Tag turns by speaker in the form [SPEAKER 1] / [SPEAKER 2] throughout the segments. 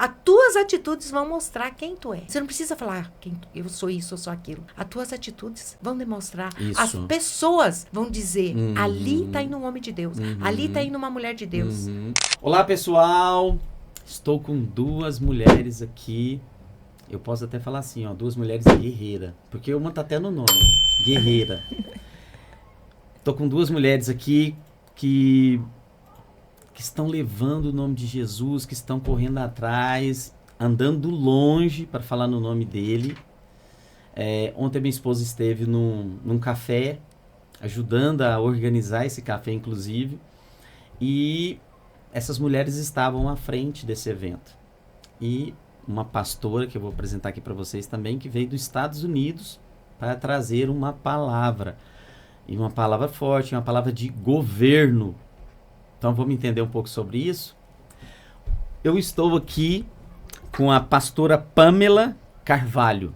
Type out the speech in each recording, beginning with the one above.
[SPEAKER 1] As tuas atitudes vão mostrar quem tu é. Você não precisa falar eu sou isso, eu sou aquilo. As tuas atitudes vão demonstrar.
[SPEAKER 2] Isso.
[SPEAKER 1] As pessoas vão dizer, ali tá indo um homem de Deus. Ali tá indo uma mulher de Deus.
[SPEAKER 2] Olá, pessoal. Estou com duas mulheres aqui. Eu posso até falar assim, ó, duas mulheres guerreiras. Porque uma tá até no nome. Guerreira. Estou com duas mulheres aqui que estão levando o nome de Jesus, que estão correndo atrás, andando longe para falar no nome dele. Ontem minha esposa esteve num café, ajudando a organizar esse café, inclusive. E essas mulheres estavam à frente desse evento. E uma pastora, que eu vou apresentar aqui para vocês também, que veio dos Estados Unidos para trazer uma palavra. E uma palavra forte, uma palavra de governo. Então vamos entender um pouco sobre isso. Eu estou aqui com a pastora Pamela Carvalho.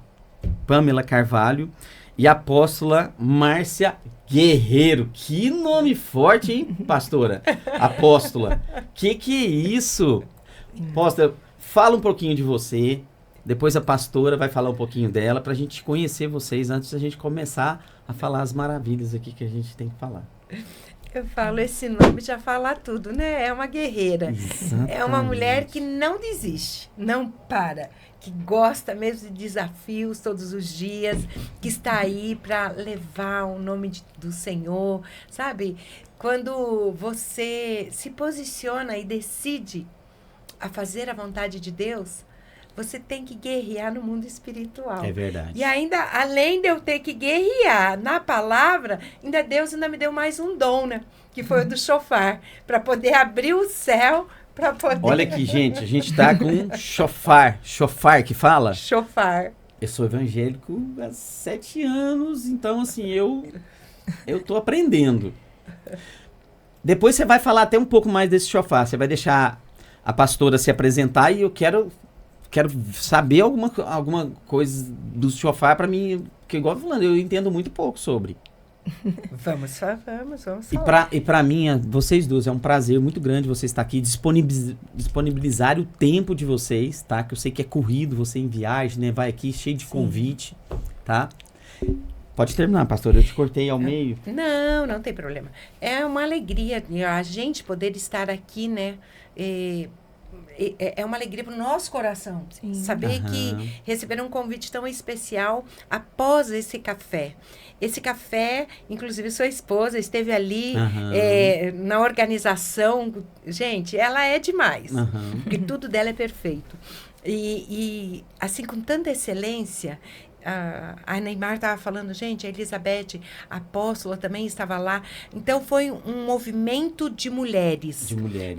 [SPEAKER 2] Pamela Carvalho e a apóstola Márcia Guerreiro. Que nome forte, hein, pastora? Apóstola. Que é isso? Apóstola, fala um pouquinho de você. Depois a pastora vai falar um pouquinho dela para a gente conhecer vocês antes da gente começar a falar as maravilhas aqui que a gente tem que falar.
[SPEAKER 1] Eu falo, esse nome já fala tudo, né? É uma guerreira.
[SPEAKER 2] Exatamente.
[SPEAKER 1] É uma mulher que não desiste, não para, que gosta mesmo de desafios todos os dias, que está aí para levar o nome do Senhor, sabe? Quando você se posiciona e decide a fazer a vontade de Deus, você tem que guerrear no mundo espiritual.
[SPEAKER 2] É verdade.
[SPEAKER 1] E ainda, além de eu ter que guerrear na palavra, Deus ainda me deu mais um dom, né? Que foi o do chofar, para poder abrir o céu, para poder...
[SPEAKER 2] Olha aqui, gente, a gente tá com chofar. Chofar que fala?
[SPEAKER 1] Chofar.
[SPEAKER 2] Eu sou evangélico há 7 anos, então assim, eu tô aprendendo. Depois você vai falar até um pouco mais desse chofar, você vai deixar a pastora se apresentar e eu quero saber alguma coisa do chofar para mim, que igual eu falando, eu entendo muito pouco sobre.
[SPEAKER 1] Vamos falar.
[SPEAKER 2] E para mim, vocês duas, é um prazer muito grande você estar aqui, disponibilizar o tempo de vocês, tá? Que eu sei que é corrido, você em viagem, né? Vai aqui cheio de convite, tá? Pode terminar, pastor, eu te cortei ao meio.
[SPEAKER 1] Não tem problema. É uma alegria a gente poder estar aqui, né? É uma alegria para o nosso coração. Sim. Saber que receber um convite tão especial após esse café. Esse café, inclusive sua esposa esteve ali na organização. Gente, ela é demais. Porque tudo dela é perfeito. E assim, com tanta excelência... A Neymar estava falando, gente, a Elizabeth, a apóstola também estava lá. Então, foi um movimento de mulheres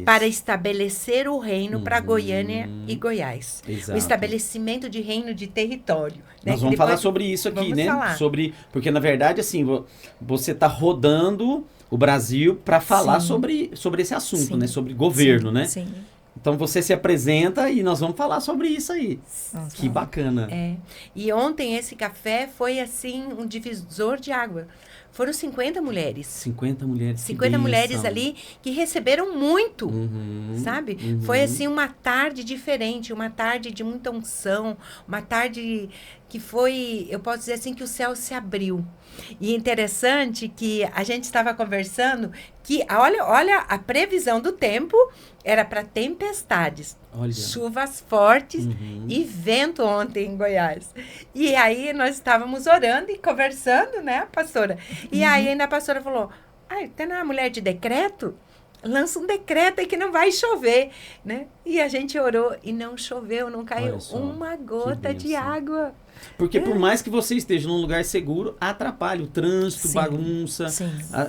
[SPEAKER 1] para estabelecer o reino para Goiânia e Goiás.
[SPEAKER 2] Exato.
[SPEAKER 1] O estabelecimento de reino de território. Né?
[SPEAKER 2] Nós vamos falar sobre isso aqui, né? Porque, na verdade, assim, você está rodando o Brasil para falar sobre esse assunto, né? Sobre governo, né? Sim. Então você se apresenta e nós vamos falar sobre isso aí. Nossa, que bacana.
[SPEAKER 1] E ontem esse café foi assim um divisor de água. Foram 50 mulheres.
[SPEAKER 2] 50 mulheres.
[SPEAKER 1] 50 mulheres ali que receberam muito, sabe? Foi assim uma tarde diferente, uma tarde de muita unção, uma tarde que foi, eu posso dizer assim, que o céu se abriu. E interessante que a gente estava conversando que, olha a previsão do tempo era para tempestades, chuvas fortes e vento ontem em Goiás. E aí nós estávamos orando e conversando, né, pastora? E aí ainda a pastora falou, você não é mulher de decreto? Lança um decreto aí que não vai chover, né? E a gente orou e não choveu, não caiu uma gota de água.
[SPEAKER 2] Porque por mais que você esteja num lugar seguro, atrapalha o trânsito, bagunça.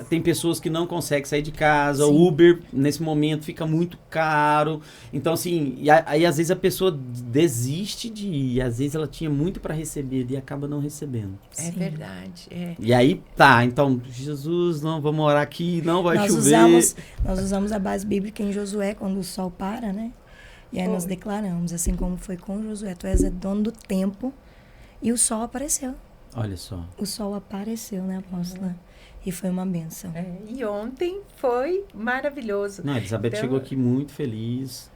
[SPEAKER 2] Tem pessoas que não conseguem sair de casa. O Uber, nesse momento, fica muito caro. Então, assim, aí às vezes a pessoa desiste de ir. Às vezes ela tinha muito para receber e acaba não recebendo.
[SPEAKER 1] É verdade.
[SPEAKER 2] E aí, então, Jesus, não, vamos orar aqui, não vai chover.
[SPEAKER 3] Nós usamos a base bíblica em Josué, quando o sol para, né? E aí nós declaramos, assim como foi com Josué, tu és dono do tempo. E o sol apareceu.
[SPEAKER 2] Olha só.
[SPEAKER 3] O sol apareceu, né, apóstola? E foi uma bênção.
[SPEAKER 1] E ontem foi maravilhoso.
[SPEAKER 2] Não, a Elizabeth chegou aqui muito feliz.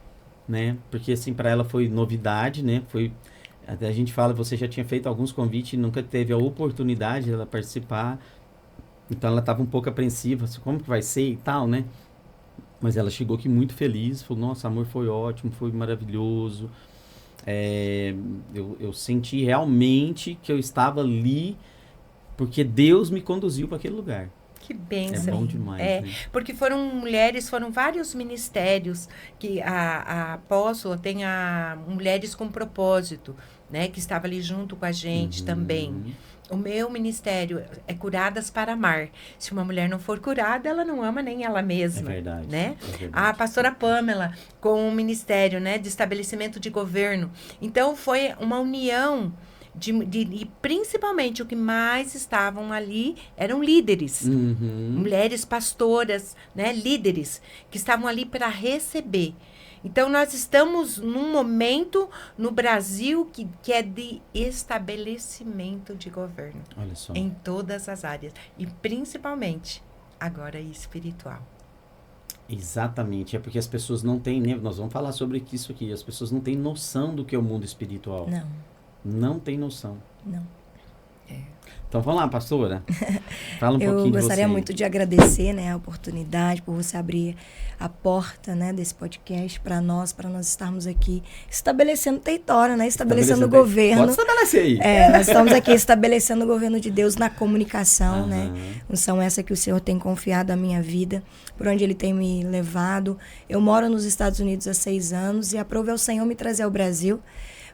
[SPEAKER 2] né? Porque, assim, para ela foi novidade, né? Até a gente fala, você já tinha feito alguns convites e nunca teve a oportunidade de ela participar. Então, ela estava um pouco apreensiva, assim, como que vai ser e tal, né? Mas ela chegou aqui muito feliz, falou, nossa, amor, foi ótimo, foi maravilhoso. Eu senti realmente que eu estava ali porque Deus me conduziu para aquele lugar.
[SPEAKER 1] Que bênção.
[SPEAKER 2] É bom demais, né?
[SPEAKER 1] Porque foram vários ministérios que a apóstola tem mulheres com propósito, né? Que estava ali junto com a gente também. O meu ministério é Curadas para Amar. Se uma mulher não for curada, ela não ama nem ela mesma.
[SPEAKER 2] É verdade.
[SPEAKER 1] Né?
[SPEAKER 2] É verdade.
[SPEAKER 1] A pastora Pamela, com o ministério, né, de estabelecimento de governo. Então, foi uma união e principalmente o que mais estavam ali eram líderes. Mulheres pastoras, né, líderes, que estavam ali para receber. Então, nós estamos num momento no Brasil que é de estabelecimento de governo.
[SPEAKER 2] Olha só.
[SPEAKER 1] Em todas as áreas. E principalmente, agora espiritual.
[SPEAKER 2] Exatamente. É porque as pessoas não têm... Nós vamos falar sobre isso aqui. As pessoas não têm noção do que é o mundo espiritual. Não tem noção.
[SPEAKER 3] Não.
[SPEAKER 2] Então, vamos lá, pastora. Fala um pouquinho de você.
[SPEAKER 3] Eu gostaria muito de agradecer, né, a oportunidade, por você abrir a porta, né, desse podcast para nós estarmos aqui estabelecendo território, né, estabelecendo o governo.
[SPEAKER 2] Pode estabelecer aí.
[SPEAKER 3] Nós estamos aqui estabelecendo o governo de Deus na comunicação, né? Unção essa que o Senhor tem confiado à minha vida, por onde Ele tem me levado. Eu moro nos Estados Unidos há 6 anos e aprove ao Senhor me trazer ao Brasil.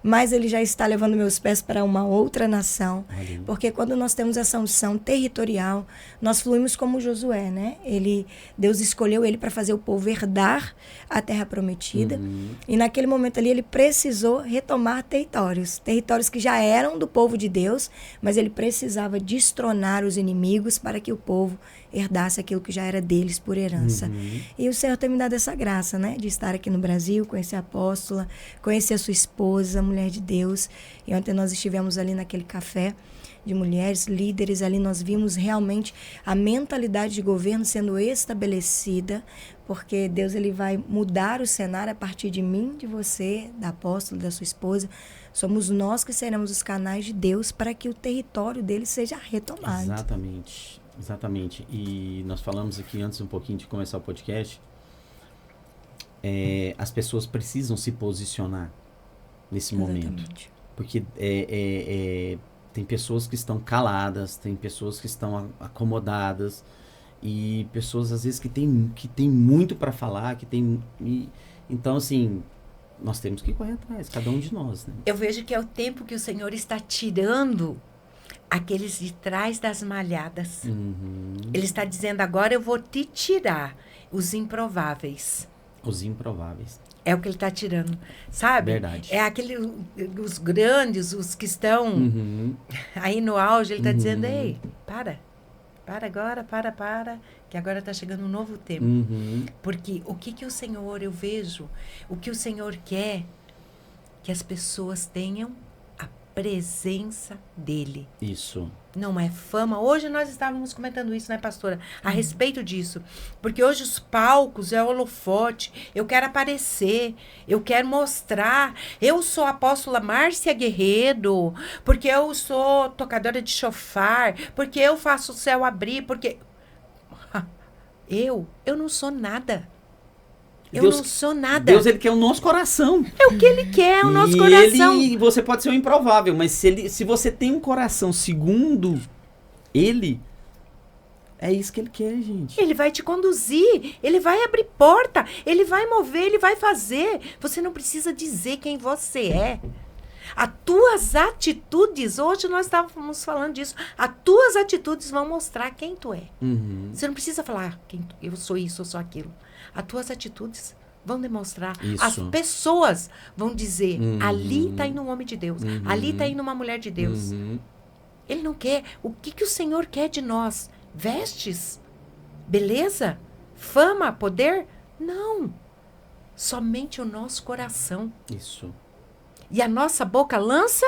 [SPEAKER 3] Mas Ele já está levando meus pés para uma outra nação. Porque quando nós temos essa unção territorial, nós fluímos como Josué, né? Deus escolheu ele para fazer o povo herdar a terra prometida. E naquele momento ali, ele precisou retomar territórios que já eram do povo de Deus, mas ele precisava destronar os inimigos para que o povo herdasse aquilo que já era deles por herança. E o Senhor tem me dado essa graça, né? De estar aqui no Brasil, conhecer a apóstola, conhecer a sua esposa, mulher de Deus. E ontem nós estivemos ali naquele café de mulheres, líderes, ali nós vimos realmente a mentalidade de governo sendo estabelecida, porque Deus ele vai mudar o cenário a partir de mim, de você, da apóstola, da sua esposa. Somos nós que seremos os canais de Deus para que o território dele seja retomado.
[SPEAKER 2] Exatamente. E nós falamos aqui antes um pouquinho de começar o podcast, as pessoas precisam se posicionar nesse momento. Porque tem pessoas que estão caladas, tem pessoas que estão acomodadas e pessoas às vezes que tem muito para falar, então assim, nós temos que correr atrás, cada um de nós, né?
[SPEAKER 1] Eu vejo que é o tempo que o Senhor está tirando aqueles de trás das malhadas. Ele está dizendo, agora eu vou te tirar os improváveis. É o que ele está tirando, sabe?
[SPEAKER 2] Verdade.
[SPEAKER 1] É os grandes, os que estão aí no auge, ele está dizendo, ei, para agora, que agora está chegando um novo tempo. Porque o que o Senhor, eu vejo, o que o Senhor quer, que as pessoas tenham a presença dele.
[SPEAKER 2] Isso.
[SPEAKER 1] Não é fama. Hoje nós estávamos comentando isso, né, pastora? A respeito disso. Porque hoje os palcos é holofote. Eu quero aparecer. Eu quero mostrar. Eu sou a apóstola Márcia Guerreiro. Porque eu sou tocadora de chofar. Porque eu faço o céu abrir. Porque... Eu não sou nada. Deus, não sou nada.
[SPEAKER 2] Deus, ele quer o nosso coração.
[SPEAKER 1] É o que ele quer, o nosso coração.
[SPEAKER 2] Você pode ser um improvável, mas se você tem um coração segundo ele, é isso que ele quer, gente.
[SPEAKER 1] Ele vai te conduzir, ele vai abrir porta, ele vai mover, ele vai fazer. Você não precisa dizer quem você é. As tuas atitudes, hoje nós estávamos falando disso, as tuas atitudes vão mostrar quem tu é. Você não precisa falar, eu sou isso, eu sou aquilo. As tuas atitudes vão demonstrar.
[SPEAKER 2] Isso.
[SPEAKER 1] As pessoas vão dizer, ali está indo um homem de Deus, ali está indo uma mulher de Deus. Ele não quer. O que o Senhor quer de nós? Vestes? Beleza? Fama? Poder? Não. Somente o nosso coração.
[SPEAKER 2] Isso.
[SPEAKER 1] E a nossa boca lança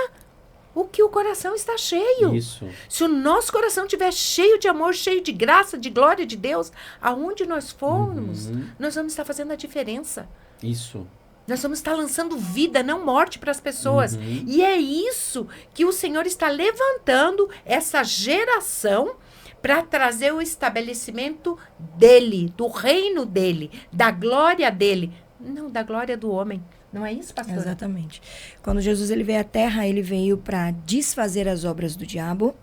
[SPEAKER 1] o que o coração está cheio.
[SPEAKER 2] Isso.
[SPEAKER 1] Se o nosso coração estiver cheio de amor, cheio de graça, de glória de Deus, aonde nós formos, nós vamos estar fazendo a diferença.
[SPEAKER 2] Isso.
[SPEAKER 1] Nós vamos estar lançando vida, não morte para as pessoas. E é isso que o Senhor está levantando essa geração para trazer o estabelecimento dele, do reino dele, da glória dele, não da glória do homem. Não é isso, pastor?
[SPEAKER 3] Exatamente. Quando Jesus ele veio à Terra, ele veio para desfazer as obras do diabo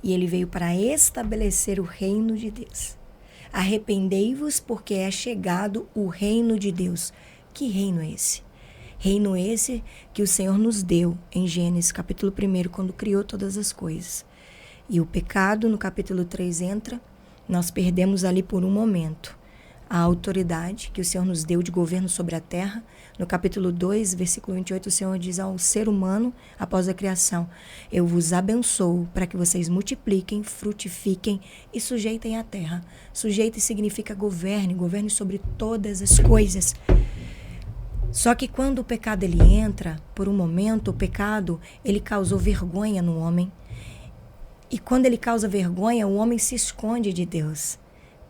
[SPEAKER 3] e ele veio para estabelecer o reino de Deus. Arrependei-vos porque é chegado o reino de Deus. Que reino é esse? Reino esse que o Senhor nos deu em Gênesis capítulo 1, quando criou todas as coisas. E o pecado, no capítulo 3, entra, nós perdemos ali por um momento a autoridade que o Senhor nos deu de governo sobre a terra. No capítulo 2, versículo 28, o Senhor diz ao ser humano, após a criação, eu vos abençoo para que vocês multipliquem, frutifiquem e sujeitem a terra. Sujeite significa governe sobre todas as coisas. Só que quando o pecado ele entra, por um momento, o pecado ele causou vergonha no homem. E quando ele causa vergonha, o homem se esconde de Deus.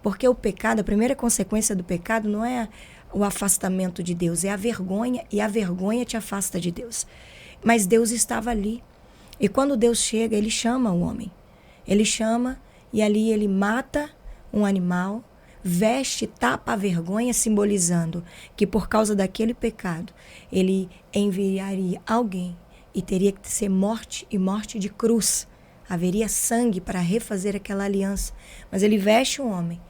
[SPEAKER 3] Porque o pecado, a primeira consequência do pecado não é o afastamento de Deus, é a vergonha, e a vergonha te afasta de Deus. Mas Deus estava ali. E quando Deus chega, ele chama o homem. Ele chama e ali ele mata um animal, veste, tapa a vergonha, simbolizando que por causa daquele pecado, ele enviaria alguém e teria que ser morte e morte de cruz. Haveria sangue para refazer aquela aliança. Mas ele veste o homem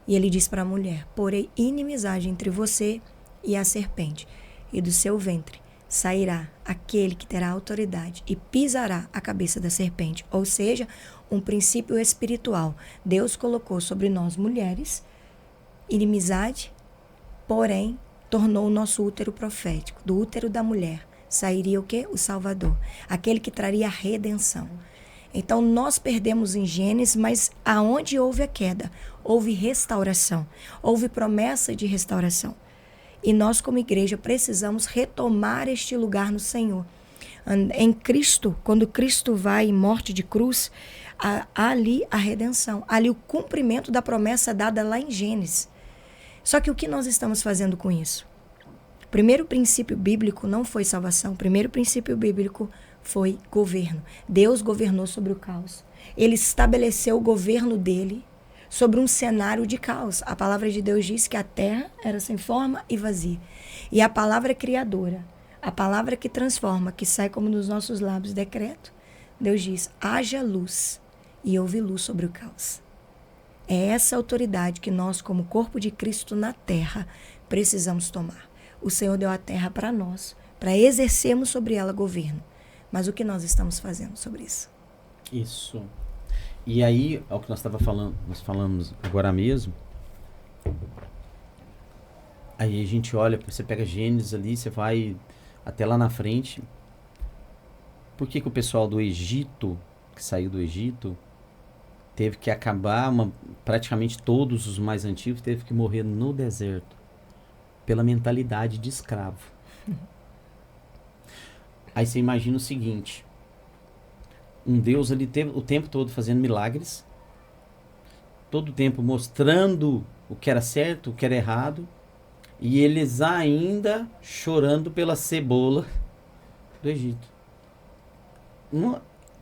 [SPEAKER 3] e ele diz para a mulher, porém inimizade entre você e a serpente, e do seu ventre sairá aquele que terá autoridade e pisará a cabeça da serpente. Ou seja, um princípio espiritual. Deus colocou sobre nós mulheres inimizade, porém tornou o nosso útero profético. Do útero da mulher sairia o quê? O Salvador, aquele que traria a redenção. Então nós perdemos em Gênesis, mas aonde houve a queda, houve restauração, houve promessa de restauração. E nós como igreja precisamos retomar este lugar no Senhor. Em Cristo, quando Cristo vai em morte de cruz, há ali a redenção, ali o cumprimento da promessa dada lá em Gênesis. Só que o que nós estamos fazendo com isso? O primeiro princípio bíblico não foi salvação, o primeiro princípio bíblico foi governo. Deus governou sobre o caos. Ele estabeleceu o governo dele sobre um cenário de caos. A palavra de Deus diz que a terra era sem forma e vazia. E a palavra criadora, a palavra que transforma, que sai como nos nossos lábios, decreto, Deus diz, haja luz, e houve luz sobre o caos. É essa autoridade que nós, como corpo de Cristo na terra, precisamos tomar. O Senhor deu a terra para nós, para exercermos sobre ela governo. Mas o que nós estamos fazendo sobre isso?
[SPEAKER 2] Isso. E aí, é o que nós falamos agora mesmo. Aí a gente olha, você pega Gênesis ali, você vai até lá na frente. Por que o pessoal do Egito, que saiu do Egito, teve que acabar, praticamente todos os mais antigos teve que morrer no deserto? Pela mentalidade de escravo. Aí você imagina o seguinte, um Deus ali teve o tempo todo fazendo milagres, todo o tempo mostrando o que era certo, o que era errado, e eles ainda chorando pela cebola do Egito.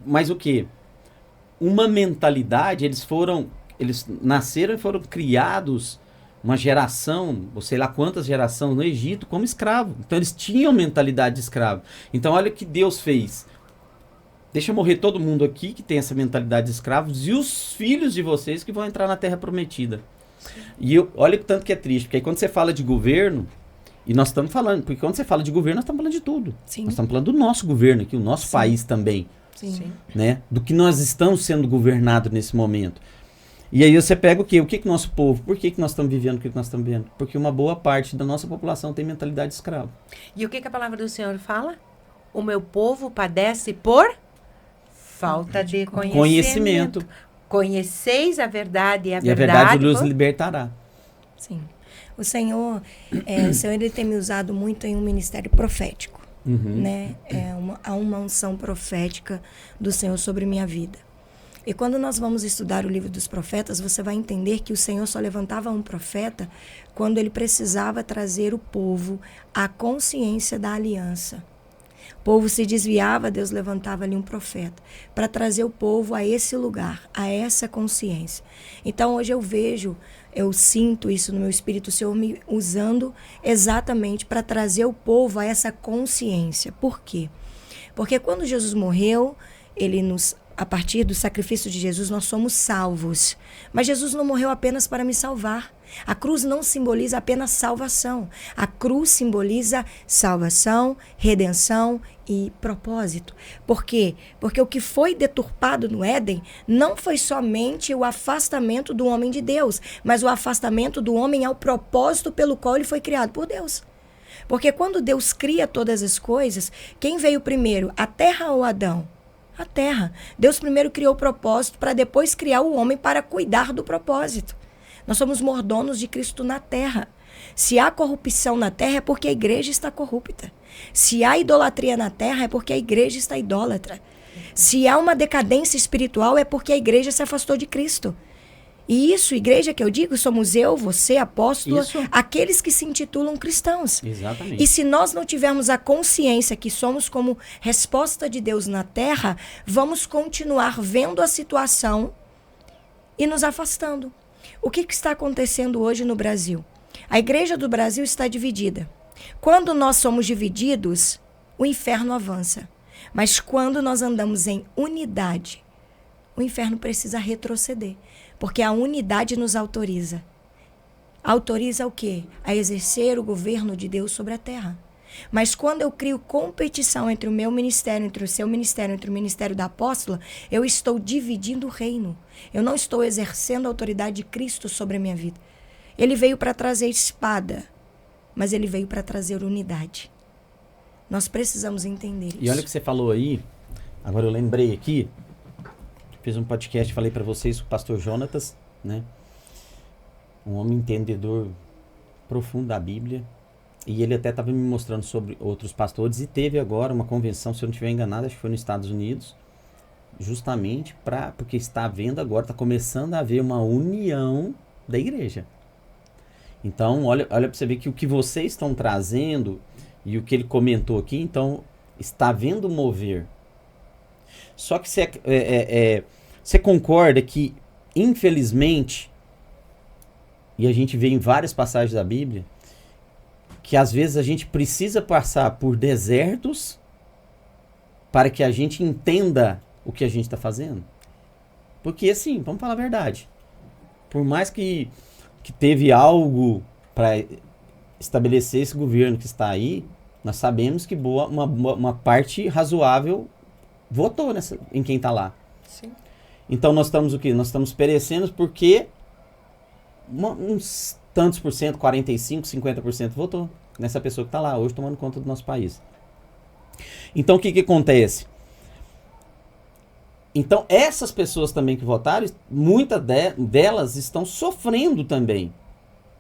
[SPEAKER 2] Mas o quê? Uma mentalidade, eles nasceram e foram criados uma geração, ou sei lá quantas gerações no Egito, como escravo. Então eles tinham mentalidade de escravo. Então olha o que Deus fez. Deixa morrer todo mundo aqui que tem essa mentalidade de escravos e os filhos de vocês que vão entrar na Terra Prometida. E olha o tanto que é triste, porque aí quando você fala de governo, e nós estamos falando, porque quando você fala de governo, nós estamos falando de tudo. Sim. Nós estamos falando do nosso governo aqui, o nosso país também. Sim. Né? Do que nós estamos sendo governados nesse momento. E aí você pega o quê? O que nosso povo, por que nós estamos vivendo o que nós estamos vivendo? Porque uma boa parte da nossa população tem mentalidade de escravo.
[SPEAKER 1] E o que a palavra do Senhor fala? O meu povo padece por falta de conhecimento. Conheceis a verdade e a verdade
[SPEAKER 2] os libertará.
[SPEAKER 3] Sim. O Senhor ele tem me usado muito em um ministério profético. Né? Há uma unção profética do Senhor sobre minha vida. E quando nós vamos estudar o livro dos profetas, você vai entender que o Senhor só levantava um profeta quando ele precisava trazer o povo à consciência da aliança. O povo se desviava, Deus levantava ali um profeta para trazer o povo a esse lugar, a essa consciência. Então hoje eu sinto isso no meu espírito, o Senhor me usando exatamente para trazer o povo a essa consciência. Por quê? Porque quando Jesus morreu, a partir do sacrifício de Jesus, nós somos salvos. Mas Jesus não morreu apenas para me salvar. A cruz não simboliza apenas salvação. A cruz simboliza salvação, redenção e propósito. Por quê? Porque o que foi deturpado no Éden não foi somente o afastamento do homem de Deus, mas o afastamento do homem ao propósito pelo qual ele foi criado por Deus. Porque quando Deus cria todas as coisas, quem veio primeiro, a terra ou Adão? A terra. Deus primeiro criou o propósito para depois criar o homem para cuidar do propósito. Nós somos mordomos de Cristo na terra. Se há corrupção na terra é porque a igreja está corrupta. Se há idolatria na terra é porque a igreja está idólatra. Se há uma decadência espiritual é porque a igreja se afastou de Cristo. E isso, igreja que eu digo, somos eu, você, apóstolo, aqueles que se intitulam cristãos.
[SPEAKER 2] Exatamente.
[SPEAKER 3] E se nós não tivermos a consciência que somos como resposta de Deus na terra, vamos continuar vendo a situação e nos afastando. O que está acontecendo hoje no Brasil? A igreja do Brasil está dividida. Quando nós somos divididos, o inferno avança. Mas quando nós andamos em unidade, o inferno precisa retroceder. Porque a unidade nos autoriza. Autoriza o quê? A exercer o governo de Deus sobre a terra. Mas quando eu crio competição entre o meu ministério, entre o seu ministério, entre o ministério da apóstola, eu estou dividindo o reino. Eu não estou exercendo a autoridade de Cristo sobre a minha vida. Ele veio para trazer espada, mas ele veio para trazer unidade. Nós precisamos entender isso.
[SPEAKER 2] E olha o que você falou aí, agora eu lembrei aqui, fiz um podcast, falei para vocês, o pastor Jonatas, né? Um homem entendedor profundo da Bíblia. E ele até estava me mostrando sobre outros pastores. E teve agora uma convenção, se eu não estiver enganado, acho que foi nos Estados Unidos. Justamente porque está havendo agora, está começando a haver uma união da igreja. Então, olha para você ver que o que vocês estão trazendo e o que ele comentou aqui, então, está havendo mover. Só que você concorda que, infelizmente, e a gente vê em várias passagens da Bíblia, que às vezes a gente precisa passar por desertos para que a gente entenda o que a gente está fazendo? Porque, assim, vamos falar a verdade. Por mais que teve algo para estabelecer esse governo que está aí, nós sabemos que uma parte razoável votou em quem está lá.
[SPEAKER 1] Sim.
[SPEAKER 2] Então nós estamos o quê? Nós estamos perecendo porque uns tantos por cento, 45%, 50% votou nessa pessoa que está lá hoje tomando conta do nosso país. Então o que acontece? Então essas pessoas também que votaram, muitas delas estão sofrendo também.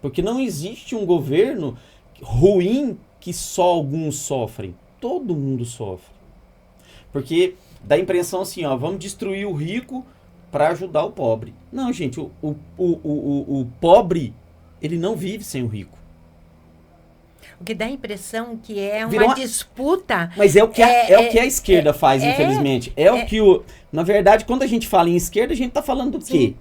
[SPEAKER 2] Porque não existe um governo ruim que só alguns sofrem. Todo mundo sofre. Porque dá a impressão assim, ó, vamos destruir o rico para ajudar o pobre. Não, gente, o pobre, ele não vive sem o rico.
[SPEAKER 1] O que dá a impressão que é uma disputa.
[SPEAKER 2] Mas é o que a esquerda faz, infelizmente. Na verdade, quando a gente fala em esquerda, a gente está falando do quê?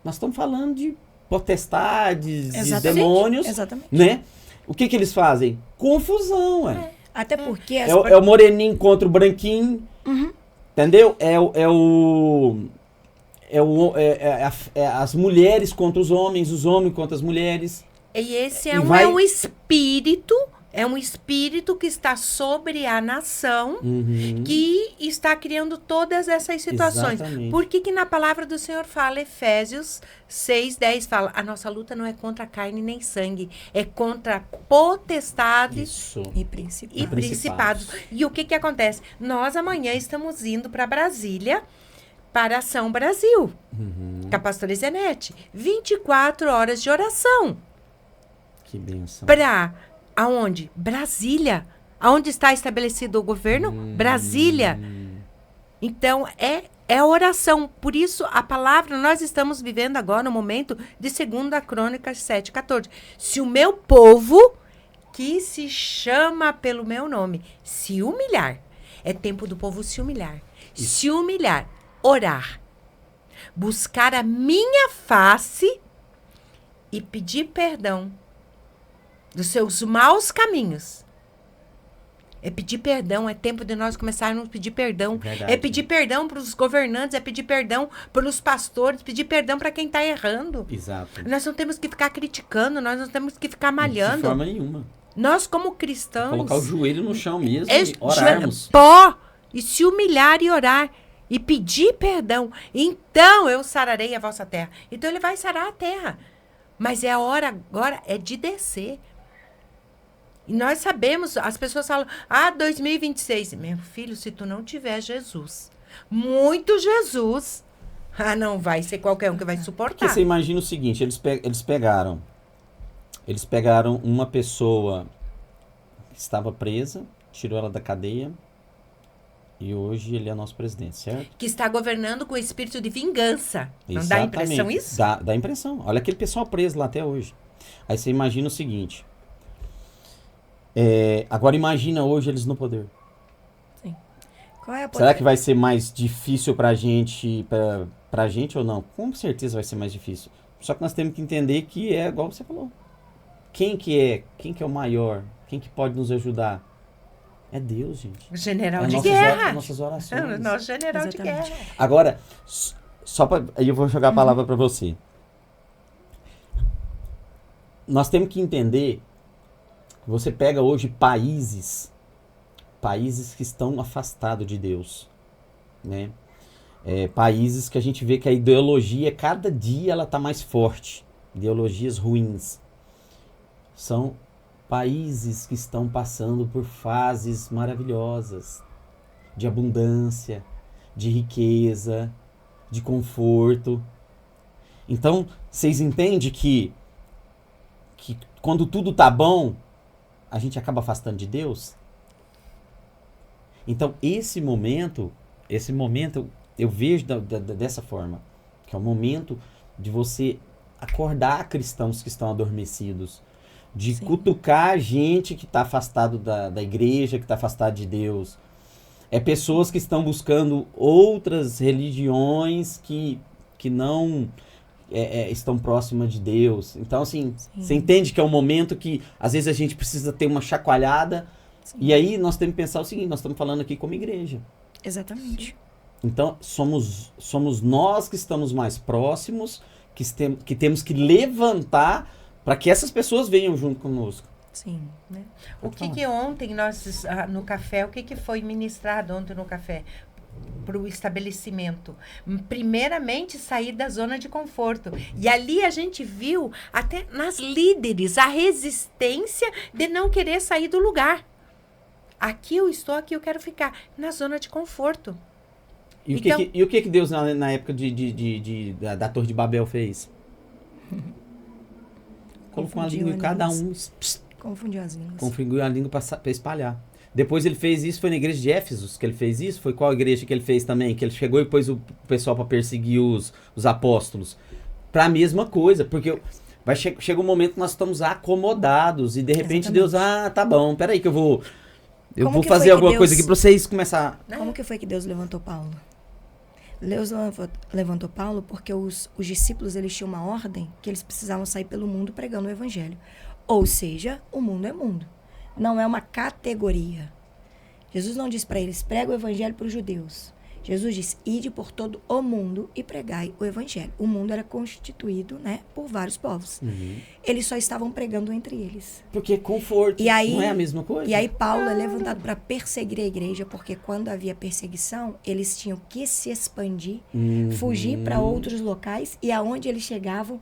[SPEAKER 2] Nós estamos falando de potestades, de demônios.
[SPEAKER 3] Exatamente.
[SPEAKER 2] Né? O que eles fazem? Confusão, ué.
[SPEAKER 3] Até porque...
[SPEAKER 2] É o moreninho contra o branquinho.
[SPEAKER 3] Uhum.
[SPEAKER 2] Entendeu? As mulheres contra os homens contra as mulheres.
[SPEAKER 1] E esse é um espírito que está sobre a nação, que está criando todas essas situações.
[SPEAKER 2] Exatamente.
[SPEAKER 1] Por que na palavra do Senhor fala, Efésios 6:10, fala, a nossa luta não é contra carne nem sangue, é contra potestades
[SPEAKER 2] e
[SPEAKER 1] principados. E o que acontece? Nós amanhã estamos indo para Brasília, para Ação Brasil, com a pastora Zenete. 24 horas de oração.
[SPEAKER 2] Que bênção.
[SPEAKER 1] Para aonde? Brasília. Aonde está estabelecido o governo? Brasília. Então, É a oração. Por isso, a palavra, nós estamos vivendo agora no momento de 2 Crônicas 7:14. Se o meu povo, que se chama pelo meu nome, se humilhar. É tempo do povo se humilhar. Isso. Se humilhar, orar. Buscar a minha face e pedir perdão dos seus maus caminhos. É pedir perdão, é tempo de nós começarmos a pedir perdão.
[SPEAKER 2] Verdade.
[SPEAKER 1] É pedir perdão para os governantes, é pedir perdão pelos pastores, pedir perdão para quem está errando.
[SPEAKER 2] Exato.
[SPEAKER 1] Nós não temos que ficar criticando, nós não temos que ficar malhando.
[SPEAKER 2] De forma nenhuma.
[SPEAKER 1] Nós, como cristãos...
[SPEAKER 2] Colocar o joelho no chão mesmo e orarmos.
[SPEAKER 1] E se humilhar e orar. E pedir perdão. Então eu sararei a vossa terra. Então ele vai sarar a terra. Mas é a hora agora é de descer. E nós sabemos, as pessoas falam, 2026. Meu filho, se tu não tiver Jesus, muito Jesus, não vai ser qualquer um que vai suportar.
[SPEAKER 2] Porque você imagina o seguinte, eles pegaram uma pessoa que estava presa, tirou ela da cadeia, e hoje ele é nosso presidente, certo?
[SPEAKER 1] Que está governando com espírito de vingança. Não
[SPEAKER 2] Exatamente.
[SPEAKER 1] dá impressão isso?
[SPEAKER 2] Dá impressão. Olha aquele pessoal preso lá até hoje. Aí você imagina o seguinte. Agora imagina hoje eles no poder.
[SPEAKER 3] Sim. Qual é a
[SPEAKER 2] Será que vai ser mais difícil pra gente ou não? Com certeza vai ser mais difícil. Só que nós temos que entender que é igual você falou. Quem que é o maior? Quem que pode nos ajudar? É Deus, gente.
[SPEAKER 1] O general de
[SPEAKER 2] nossas
[SPEAKER 1] guerra.
[SPEAKER 2] Nossas orações.
[SPEAKER 1] É o nosso general
[SPEAKER 3] Exatamente.
[SPEAKER 1] de guerra.
[SPEAKER 2] Agora, aí eu vou jogar a palavra para você. Nós temos que entender, você pega hoje países que estão afastados de Deus, né? Países que a gente vê que a ideologia, cada dia ela está mais forte. Ideologias ruins. São países que estão passando por fases maravilhosas, de abundância, de riqueza, de conforto. Então, vocês entendem que quando tudo tá bom, a gente acaba afastando de Deus? Então, esse momento eu vejo dessa forma, que é o momento de você acordar cristãos que estão adormecidos, de
[SPEAKER 3] Sim.
[SPEAKER 2] cutucar a gente que está afastado da igreja, que está afastado de Deus. Pessoas que estão buscando outras religiões que não estão próximas de Deus. Então, assim, você entende que é um momento que, às vezes, a gente precisa ter uma chacoalhada. Sim. E aí, nós temos que pensar o seguinte, nós estamos falando aqui como igreja.
[SPEAKER 3] Exatamente.
[SPEAKER 2] Então, somos nós que estamos mais próximos, que temos que levantar para que essas pessoas venham junto conosco.
[SPEAKER 3] Sim.
[SPEAKER 1] Né? O que ontem nós, no café, o que foi ministrado ontem no café? Para o estabelecimento. Primeiramente, sair da zona de conforto. E ali a gente viu, até nas líderes, a resistência de não querer sair do lugar. Aqui eu estou, aqui eu quero ficar. Na zona de conforto.
[SPEAKER 2] E o que Deus, na época da Torre de Babel, fez? Colocou uma língua em cada um.
[SPEAKER 3] Confundiu as línguas.
[SPEAKER 2] Confundiu a língua para espalhar. Depois ele fez isso, foi na igreja de Éfeso que ele fez isso? Foi qual igreja que ele fez também? Que ele chegou e pôs o pessoal para perseguir os apóstolos. Para a mesma coisa, porque chega um momento que nós estamos acomodados e de repente Deus, tá bom, peraí que eu vou fazer alguma coisa aqui para vocês começar.
[SPEAKER 3] Como que foi que Deus levantou Paulo? Deus levantou Paulo porque os discípulos eles tinham uma ordem que eles precisavam sair pelo mundo pregando o evangelho. Ou seja, o mundo é mundo. Não é uma categoria. Jesus não diz para eles, prega o evangelho para os judeus. Jesus diz, ide por todo o mundo e pregai o evangelho. O mundo era constituído, né, por vários povos. Uhum. Eles só estavam pregando entre eles.
[SPEAKER 2] Porque conforto, não é a mesma coisa?
[SPEAKER 3] E aí Paulo é levantado para perseguir a igreja, porque quando havia perseguição, eles tinham que se expandir, fugir para outros locais, e aonde eles chegavam,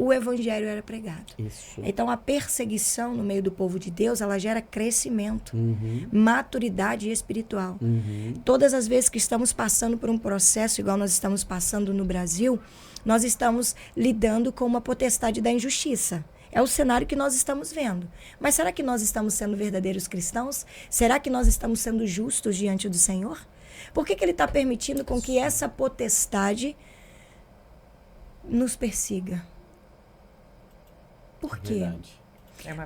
[SPEAKER 3] o evangelho era pregado.
[SPEAKER 2] Isso.
[SPEAKER 3] Então, a perseguição no meio do povo de Deus, ela gera crescimento, maturidade espiritual. Todas as vezes que estamos passando por um processo, igual nós estamos passando no Brasil, nós estamos lidando com uma potestade da injustiça. É o cenário que nós estamos vendo. Mas será que nós estamos sendo verdadeiros cristãos? Será que nós estamos sendo justos diante do Senhor? Por que ele está permitindo com que essa potestade nos persiga? Por quê?
[SPEAKER 2] Verdade.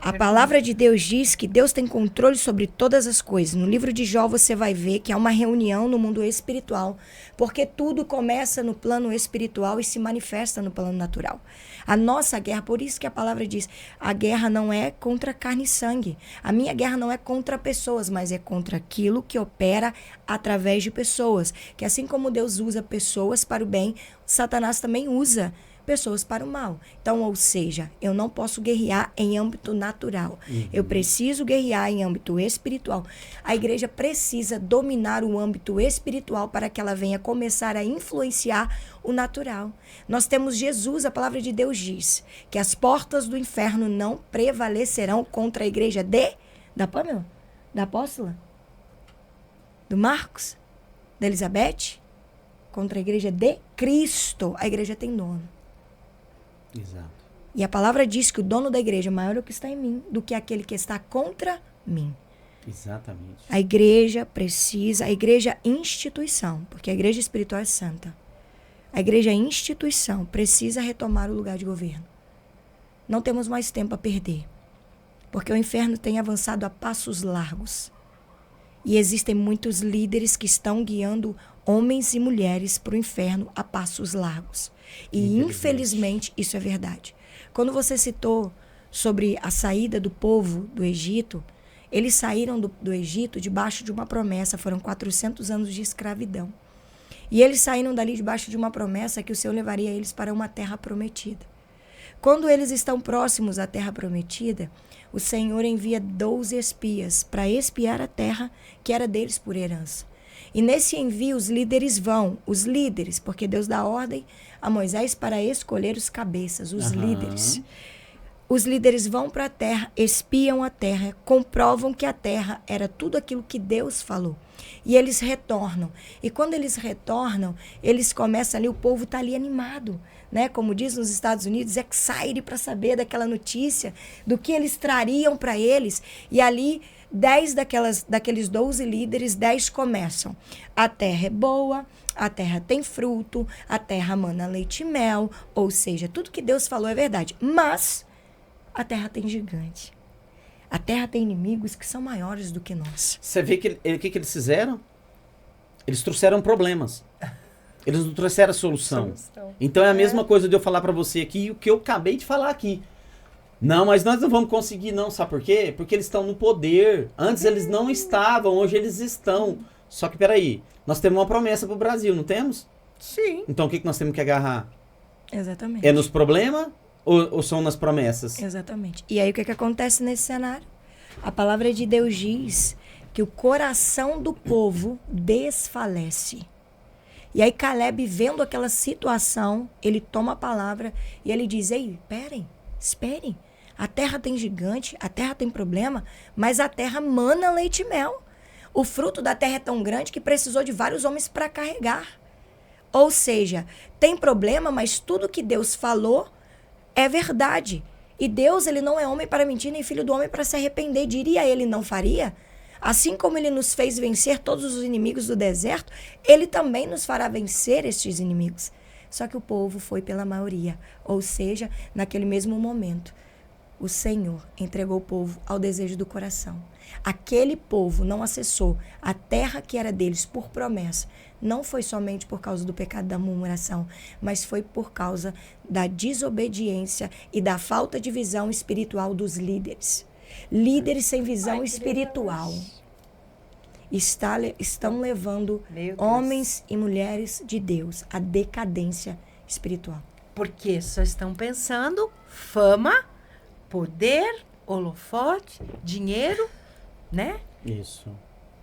[SPEAKER 3] A palavra de Deus diz que Deus tem controle sobre todas as coisas. No livro de Jó você vai ver que há uma reunião no mundo espiritual, porque tudo começa no plano espiritual e se manifesta no plano natural. A nossa guerra, por isso que a palavra diz, a guerra não é contra carne e sangue. A minha guerra não é contra pessoas, mas é contra aquilo que opera através de pessoas. Que assim como Deus usa pessoas para o bem, Satanás também usa pessoas para o mal. Então, ou seja, eu não posso guerrear em âmbito natural. Eu preciso guerrear em âmbito espiritual. A igreja precisa dominar o âmbito espiritual para que ela venha começar a influenciar o natural. Nós temos Jesus, a palavra de Deus diz que as portas do inferno não prevalecerão contra a igreja da Pamela, da apóstola, do Marcos, da Elizabeth, contra a igreja de Cristo. A igreja tem dono.
[SPEAKER 2] Exato.
[SPEAKER 3] E a palavra diz que o dono da igreja é maior do que está em mim, do que aquele que está contra mim.
[SPEAKER 2] Exatamente.
[SPEAKER 3] A igreja precisa, a igreja instituição, porque a igreja espiritual é santa. A igreja instituição precisa retomar o lugar de governo. Não temos mais tempo a perder, porque o inferno tem avançado a passos largos. E existem muitos líderes que estão guiando homens e mulheres para o inferno a passos largos. E infelizmente isso é verdade. Quando você citou sobre a saída do povo do Egito, eles saíram do Egito debaixo de uma promessa, foram 400 anos de escravidão. E eles saíram dali debaixo de uma promessa que o Senhor levaria eles para uma terra prometida. Quando eles estão próximos à terra prometida, o Senhor envia 12 espias para espiar a terra que era deles por herança. E nesse envio os líderes vão, porque Deus dá ordem a Moisés para escolher os cabeças, os líderes. Os líderes vão para a terra, espiam a terra, comprovam que a terra era tudo aquilo que Deus falou. E eles retornam. E quando eles retornam, eles começam ali, o povo está ali animado, né? Como diz nos Estados Unidos, excited para saber daquela notícia, do que eles trariam para eles. E ali 10 daqueles 12 líderes, 10 começam. A terra é boa, a terra tem fruto, a terra mana leite e mel, ou seja, tudo que Deus falou é verdade. Mas a terra tem gigante. A terra tem inimigos que são maiores do que nós.
[SPEAKER 2] Você vê que o que eles fizeram? Eles trouxeram problemas. Eles não trouxeram a solução. Então é a mesma coisa de eu falar pra você aqui o que eu acabei de falar aqui. Não, mas nós não vamos conseguir não, sabe por quê? Porque eles estão no poder. Antes eles não estavam, hoje eles estão. Só que peraí, nós temos uma promessa pro Brasil, não temos?
[SPEAKER 1] Sim.
[SPEAKER 2] Então o que nós temos que agarrar?
[SPEAKER 3] Exatamente.
[SPEAKER 2] É nos problemas ou são nas promessas?
[SPEAKER 3] Exatamente. E aí o que acontece nesse cenário? A palavra de Deus diz que o coração do povo desfalece. E aí Caleb, vendo aquela situação, ele toma a palavra e ele diz, ei, esperem. A terra tem gigante, a terra tem problema, mas a terra mana leite e mel. O fruto da terra é tão grande que precisou de vários homens para carregar. Ou seja, tem problema, mas tudo que Deus falou é verdade. E Deus, ele não é homem para mentir, nem filho do homem para se arrepender. Diria ele, não faria? Assim como ele nos fez vencer todos os inimigos do deserto, ele também nos fará vencer estes inimigos. Só que o povo foi pela maioria. Ou seja, naquele mesmo momento, o Senhor entregou o povo ao desejo do coração. Aquele povo não acessou a terra que era deles por promessa. Não foi somente por causa do pecado da murmuração, mas foi por causa da desobediência e da falta de visão espiritual dos líderes. Líderes sem visão espiritual estão levando homens e mulheres de Deus à decadência espiritual.
[SPEAKER 1] Porque só estão pensando fama, poder, holofote, dinheiro, né?
[SPEAKER 2] Isso.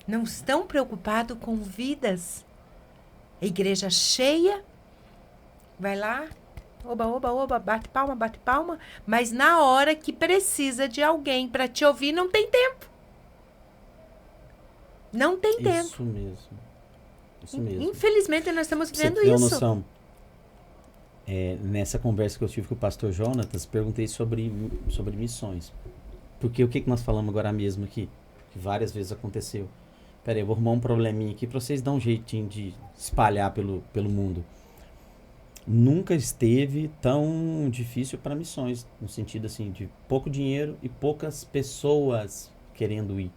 [SPEAKER 1] Não estão preocupados com vidas. A igreja cheia, vai lá, oba, bate palma, mas na hora que precisa de alguém para te ouvir, não tem tempo. Não tem tempo.
[SPEAKER 2] Isso mesmo.
[SPEAKER 1] Infelizmente, nós estamos vivendo
[SPEAKER 2] Você tem
[SPEAKER 1] isso.
[SPEAKER 2] noção? Nessa conversa que eu tive com o pastor Jonatas, perguntei sobre missões. Porque o que nós falamos agora mesmo aqui? Que várias vezes aconteceu. Peraí, eu vou arrumar um probleminha aqui pra vocês dar um jeitinho de espalhar pelo mundo. Nunca esteve tão difícil para missões, no sentido assim, de pouco dinheiro e poucas pessoas querendo ir.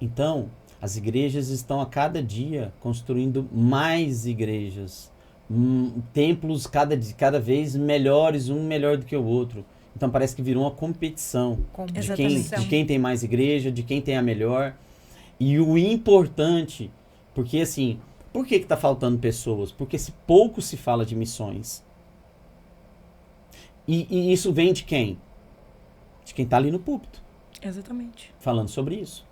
[SPEAKER 2] Então, as igrejas estão a cada dia construindo mais igrejas, templos cada vez melhores, um melhor do que o outro. Então parece que virou uma competição de quem tem mais igreja, de quem tem a melhor. E o importante, porque assim, por que está faltando pessoas? Porque pouco se fala de missões. E isso vem de quem? De quem está ali no púlpito.
[SPEAKER 3] Exatamente.
[SPEAKER 2] Falando sobre isso.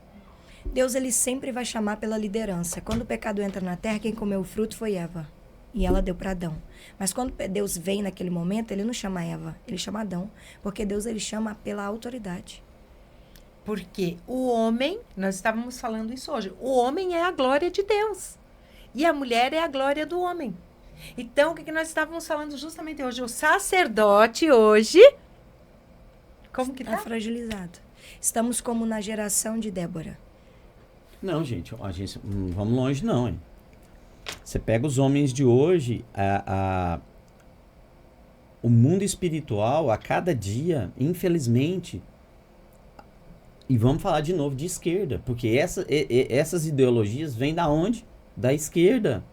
[SPEAKER 3] Deus, ele sempre vai chamar pela liderança. Quando o pecado entra na terra, quem comeu o fruto foi Eva. E ela deu para Adão. Mas quando Deus vem naquele momento, ele não chama Eva, ele chama Adão. Porque Deus, ele chama pela autoridade.
[SPEAKER 1] Porque o homem, nós estávamos falando isso hoje, o homem é a glória de Deus. E a mulher é a glória do homem. Então, o que nós estávamos falando justamente hoje? O sacerdote hoje, como que
[SPEAKER 3] está
[SPEAKER 1] tá?
[SPEAKER 3] fragilizado. Estamos como na geração de Débora.
[SPEAKER 2] Não, gente, vamos longe não, hein? Você pega os homens de hoje, o mundo espiritual, a cada dia, infelizmente, e vamos falar de novo de esquerda, porque essas ideologias vêm da onde? Da esquerda.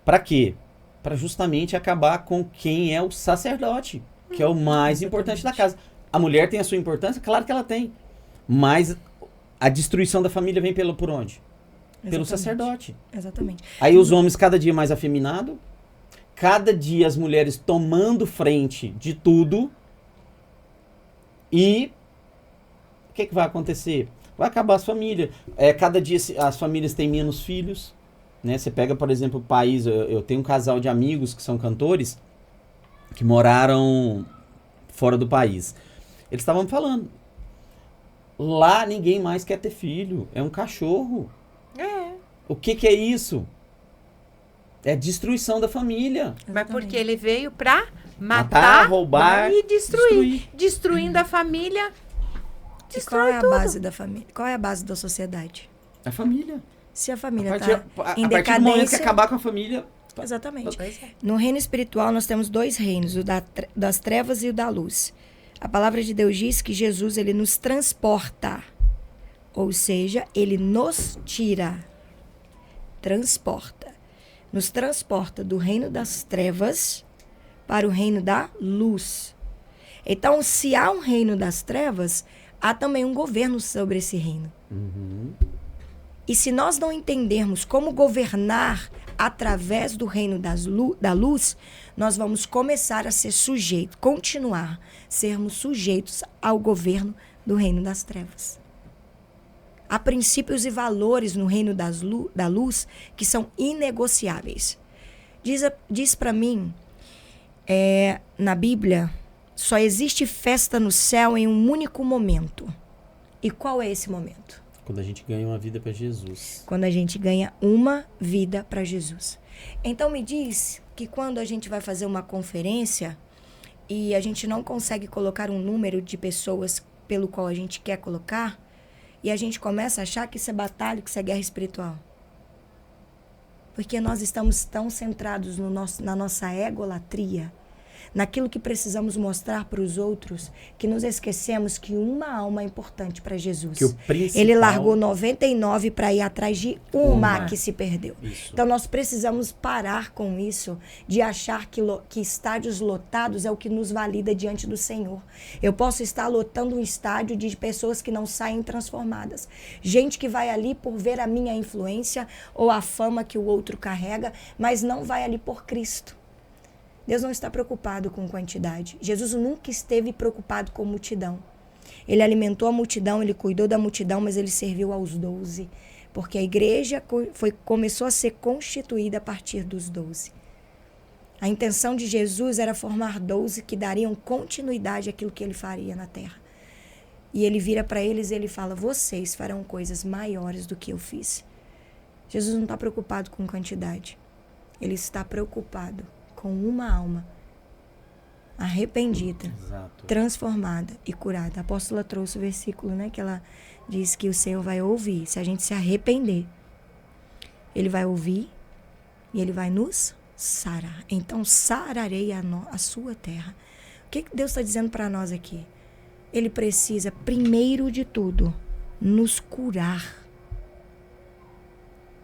[SPEAKER 2] Para quê? Para justamente acabar com quem é o sacerdote, que é o mais importante da casa. A mulher tem a sua importância? Claro que ela tem. Mas a destruição da família vem por onde? Pelo sacerdote.
[SPEAKER 3] Exatamente.
[SPEAKER 2] Aí os homens cada dia mais afeminados, cada dia as mulheres tomando frente de tudo. E o que vai acontecer? Vai acabar as famílias. Cada dia as famílias têm menos filhos. Né? Você pega, por exemplo, o país. Eu tenho um casal de amigos que são cantores que moraram fora do país. Eles estavam falando. Lá ninguém mais quer ter filho. É um cachorro. O que é isso? É destruição da família.
[SPEAKER 1] Mas porque ele veio para
[SPEAKER 2] matar, roubar
[SPEAKER 1] e destruir. Destruindo a família.
[SPEAKER 3] E qual é a base da família? Qual é a base da sociedade?
[SPEAKER 2] A família.
[SPEAKER 3] Se a família está
[SPEAKER 2] A
[SPEAKER 3] em decadência...
[SPEAKER 2] partir do momento que acabar com a família...
[SPEAKER 3] Exatamente. No reino espiritual, nós temos dois reinos, o das trevas e o da luz. A palavra de Deus diz que Jesus, ele nos transporta. Ou seja, ele nos tira. Transporta. Nos transporta do reino das trevas para o reino da luz. Então, se há um reino das trevas, há também um governo sobre esse reino.
[SPEAKER 2] Uhum.
[SPEAKER 3] E se nós não entendermos como governar através do reino da luz, nós vamos começar a ser sujeitos, continuar sermos sujeitos ao governo do reino das trevas. Há princípios e valores no reino da luz que são inegociáveis. Diz para mim, na Bíblia, só existe festa no céu em um único momento. E qual é esse momento?
[SPEAKER 2] Quando a gente ganha uma vida para Jesus.
[SPEAKER 3] Quando a gente ganha uma vida para Jesus. Então me diz que quando a gente vai fazer uma conferência e a gente não consegue colocar um número de pessoas pelo qual a gente quer colocar, e a gente começa a achar que isso é batalha, que isso é guerra espiritual. Porque nós estamos tão centrados na nossa egolatria, naquilo que precisamos mostrar para os outros, que nos esquecemos que uma alma é importante para Jesus.
[SPEAKER 2] Que o principal...
[SPEAKER 3] Ele largou 99 para ir atrás de uma que se perdeu.
[SPEAKER 2] Isso.
[SPEAKER 3] Então nós precisamos parar com isso, de achar que estádios lotados é o que nos valida diante do Senhor. Eu posso estar lotando um estádio de pessoas que não saem transformadas. Gente que vai ali por ver a minha influência ou a fama que o outro carrega, mas não vai ali por Cristo. Deus não está preocupado com quantidade. Jesus nunca esteve preocupado com multidão. Ele alimentou a multidão, ele cuidou da multidão, mas ele serviu aos 12. Porque a igreja começou a ser constituída a partir dos 12. A intenção de Jesus era formar 12 que dariam continuidade àquilo que ele faria na terra. E ele vira para eles e ele fala, vocês farão coisas maiores do que eu fiz. Jesus não está preocupado com quantidade. Ele está preocupado com uma alma arrependida,
[SPEAKER 2] Exato.
[SPEAKER 3] transformada e curada. A apóstola trouxe o versículo, né, que ela diz que o Senhor vai ouvir, se a gente se arrepender. Ele vai ouvir e ele vai nos sarar. Então, sararei a sua terra. O que Deus está dizendo para nós aqui? Ele precisa, primeiro de tudo, nos curar,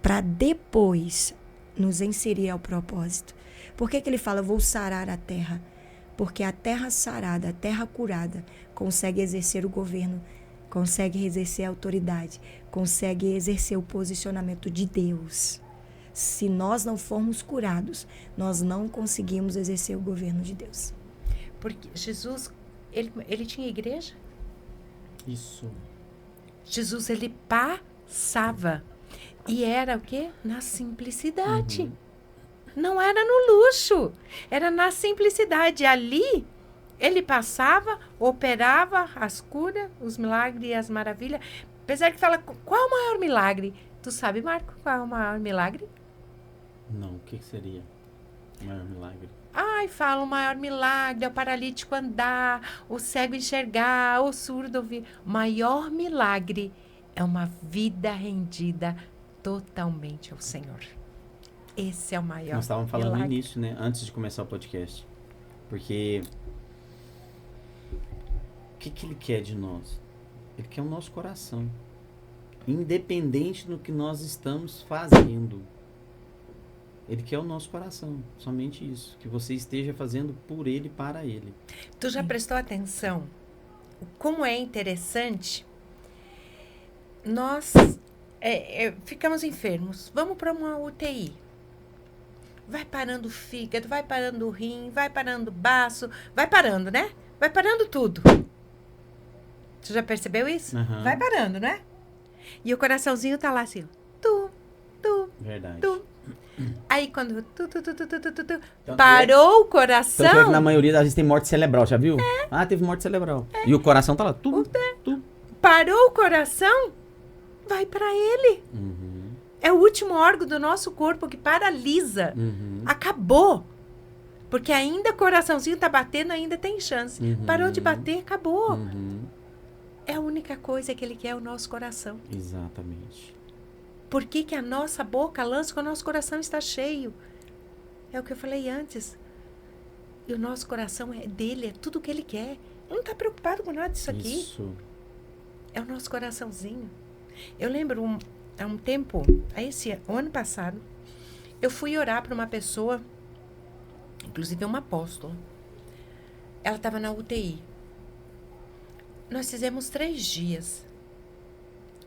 [SPEAKER 3] para depois nos inserir ao propósito. Por que ele fala, vou sarar a terra? Porque a terra sarada, a terra curada, consegue exercer o governo, consegue exercer a autoridade, consegue exercer o posicionamento de Deus. Se nós não formos curados, nós não conseguimos exercer o governo de Deus.
[SPEAKER 1] Porque Jesus, ele tinha igreja?
[SPEAKER 2] Isso.
[SPEAKER 1] Jesus, ele passava. E era o quê? Na simplicidade. Não era no luxo. Era na simplicidade. Ali, ele passava, operava as curas, os milagres e as maravilhas. Apesar que fala, qual é o maior milagre? Tu sabe, Marco, qual é o maior milagre?
[SPEAKER 2] Não, o que seria o maior milagre?
[SPEAKER 1] Ai, fala, o maior milagre é o paralítico andar, o cego enxergar, o surdo ouvir. O maior milagre é uma vida rendida totalmente ao Senhor. Esse é o maior
[SPEAKER 2] Nós estávamos falando
[SPEAKER 1] milagre.
[SPEAKER 2] no início, né? Antes de começar o podcast. Porque o que ele quer de nós? Ele quer o nosso coração. Independente do que nós estamos fazendo. Ele quer o nosso coração. Somente isso. Que você esteja fazendo por ele, para ele.
[SPEAKER 1] Tu já prestou atenção? Como é interessante? Nós ficamos enfermos. Vamos para uma UTI. Vai parando o fígado, vai parando o rim, vai parando o baço, vai parando, né? Vai parando tudo. Tu já percebeu isso?
[SPEAKER 2] Uhum.
[SPEAKER 1] Vai parando, né? E o coraçãozinho tá lá assim,
[SPEAKER 2] Verdade.
[SPEAKER 1] Aí quando
[SPEAKER 2] Tanto
[SPEAKER 1] parou o
[SPEAKER 2] Tanto é que
[SPEAKER 1] coração,
[SPEAKER 2] na maioria das vezes tem morte cerebral, já viu? Ah, teve morte cerebral. E o coração tá lá,
[SPEAKER 1] parou o coração, vai para ele.
[SPEAKER 2] Uhum.
[SPEAKER 1] É o último órgão do nosso corpo que paralisa.
[SPEAKER 2] Uhum.
[SPEAKER 1] Acabou. Porque ainda o coraçãozinho tá batendo, ainda tem chance.
[SPEAKER 2] Uhum.
[SPEAKER 1] Parou de bater, acabou.
[SPEAKER 2] Uhum.
[SPEAKER 1] É a única coisa que ele quer, o nosso coração.
[SPEAKER 2] Exatamente.
[SPEAKER 1] Por que que a nossa boca lança quando o nosso coração está cheio? É o que eu falei antes. E o nosso coração é dele, é tudo o que ele quer. Ele não está preocupado com nada disso aqui.
[SPEAKER 2] Isso.
[SPEAKER 1] É o nosso coraçãozinho. Eu lembro, há um tempo, o ano passado, eu fui orar para uma pessoa, inclusive uma apóstola. Ela estava na UTI. Nós fizemos 3 dias.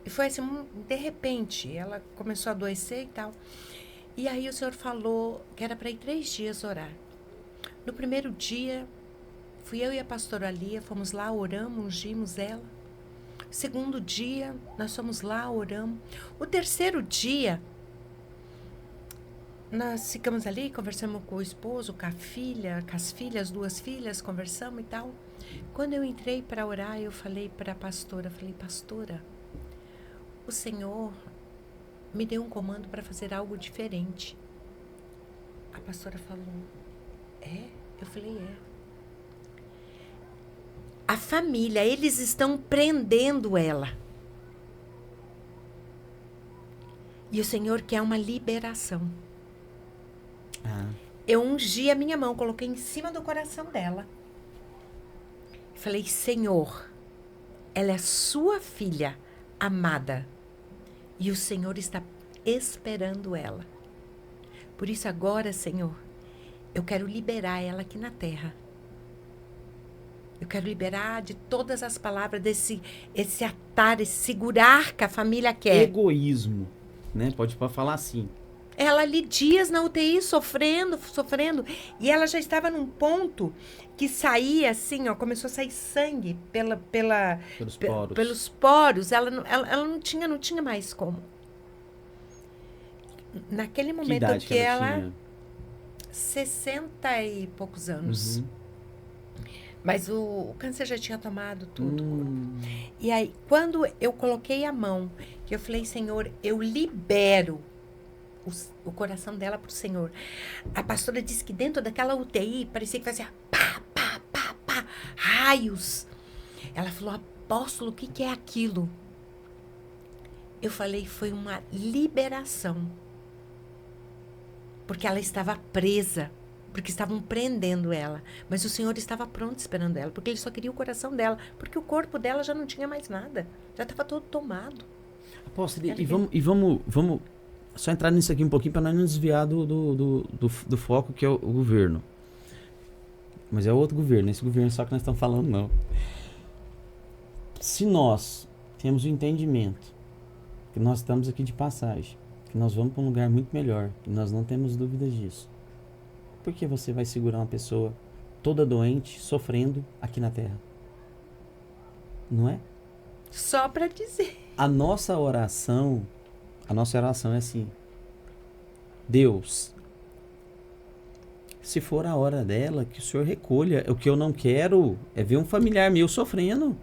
[SPEAKER 1] E foi assim, de repente, ela começou a adoecer e tal. E aí o Senhor falou que era para ir 3 dias orar. No primeiro dia, fui eu e a pastora Lia, fomos lá, oramos, ungimos ela. Segundo dia, nós fomos lá, oramos. O terceiro dia, nós ficamos ali, conversamos com o esposo, com a filha, com as filhas, 2 filhas, conversamos e tal. Quando eu entrei para orar, eu falei para a pastora, pastora, o Senhor me deu um comando para fazer algo diferente. A pastora falou, é? Eu falei, é. A família, eles estão prendendo ela. E o Senhor quer uma liberação.
[SPEAKER 2] Ah.
[SPEAKER 1] Eu ungi a minha mão, coloquei em cima do coração dela. Falei, Senhor, ela é sua filha amada. E o Senhor está esperando ela. Por isso agora, Senhor, eu quero liberar ela aqui na terra. Eu quero liberar de todas as palavras esse atar, esse segurar que a família quer.
[SPEAKER 2] Egoísmo, né? Pode falar assim.
[SPEAKER 1] Ela ali dias na UTI sofrendo. E ela já estava num ponto que saía assim, ó, começou a sair sangue pelos poros. Ela não tinha mais como. Naquele momento
[SPEAKER 2] que idade
[SPEAKER 1] que ela
[SPEAKER 2] tinha?
[SPEAKER 1] 60 e poucos anos.
[SPEAKER 2] Uhum.
[SPEAKER 1] Mas o câncer já tinha tomado tudo. E aí, quando eu coloquei a mão, que eu falei, Senhor, eu libero o coração dela para o Senhor. A pastora disse que dentro daquela UTI, parecia que fazia pá, pá, raios. Ela falou, apóstolo, o que, que é aquilo? Eu falei, foi uma liberação. Porque ela estava presa, porque estavam prendendo ela. Mas o Senhor estava pronto esperando ela, porque Ele só queria o coração dela, porque o corpo dela já não tinha mais nada. Já estava todo tomado.
[SPEAKER 2] Apóstolo, e vamos só entrar nisso aqui um pouquinho para nós não desviar do foco que é o governo. Mas é outro governo, esse governo só que nós estamos falando não. Se nós temos o entendimento que nós estamos aqui de passagem, que nós vamos para um lugar muito melhor, e nós não temos dúvidas disso, por que você vai segurar uma pessoa toda doente, sofrendo aqui na Terra? Não é?
[SPEAKER 1] Só para dizer.
[SPEAKER 2] A nossa oração é assim: Deus, se for a hora dela, que o Senhor recolha. O que eu não quero é ver um familiar meu sofrendo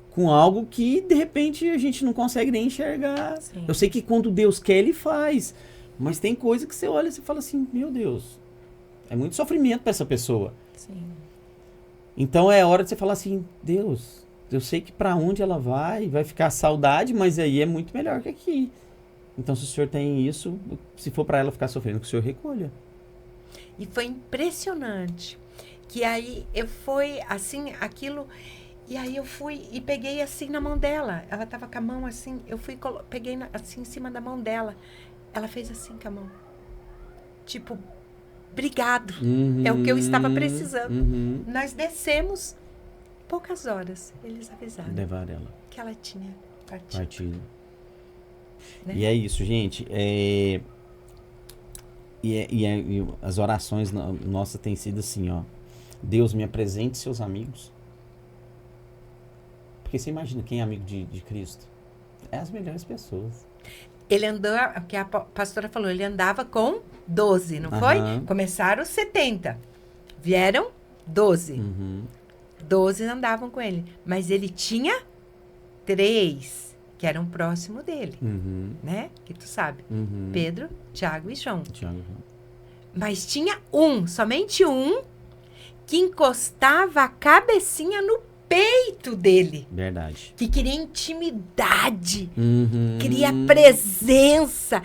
[SPEAKER 2] com algo que, de repente, a gente não consegue nem enxergar. Sim. Eu sei que quando Deus quer, Ele faz. Mas tem coisa que você olha e você fala assim, meu Deus, é muito sofrimento para essa pessoa.
[SPEAKER 3] Sim.
[SPEAKER 2] Então é hora de você falar assim, Deus, eu sei que para onde ela vai ficar saudade, mas aí é muito melhor que aqui. Então se o Senhor tem isso, se for para ela ficar sofrendo, que o Senhor recolha.
[SPEAKER 1] E foi impressionante. Que aí eu fui assim, aquilo... E aí eu fui e peguei assim na mão dela. Ela tava com a mão assim, eu fui peguei assim em cima da mão dela. Ela fez assim com a mão. Tipo, obrigado. É o que eu estava precisando. Nós descemos, poucas horas, eles avisaram.
[SPEAKER 2] Levar ela.
[SPEAKER 1] Que ela tinha partido.
[SPEAKER 2] Né? E é isso, gente. E as orações nossas têm sido assim, ó. Deus, me apresente seus amigos. Porque você imagina quem é amigo de Cristo? É as melhores pessoas.
[SPEAKER 1] Ele andou, o que a pastora falou, ele andava com 12, não foi? Começaram 70. Vieram 12. 12 andavam com ele. Mas ele tinha 3 que eram próximo dele. Né? Que tu sabe. Pedro, Tiago e João. Mas tinha somente um, que encostava a cabecinha no peito dele.
[SPEAKER 2] Verdade.
[SPEAKER 1] Que queria intimidade. Queria presença.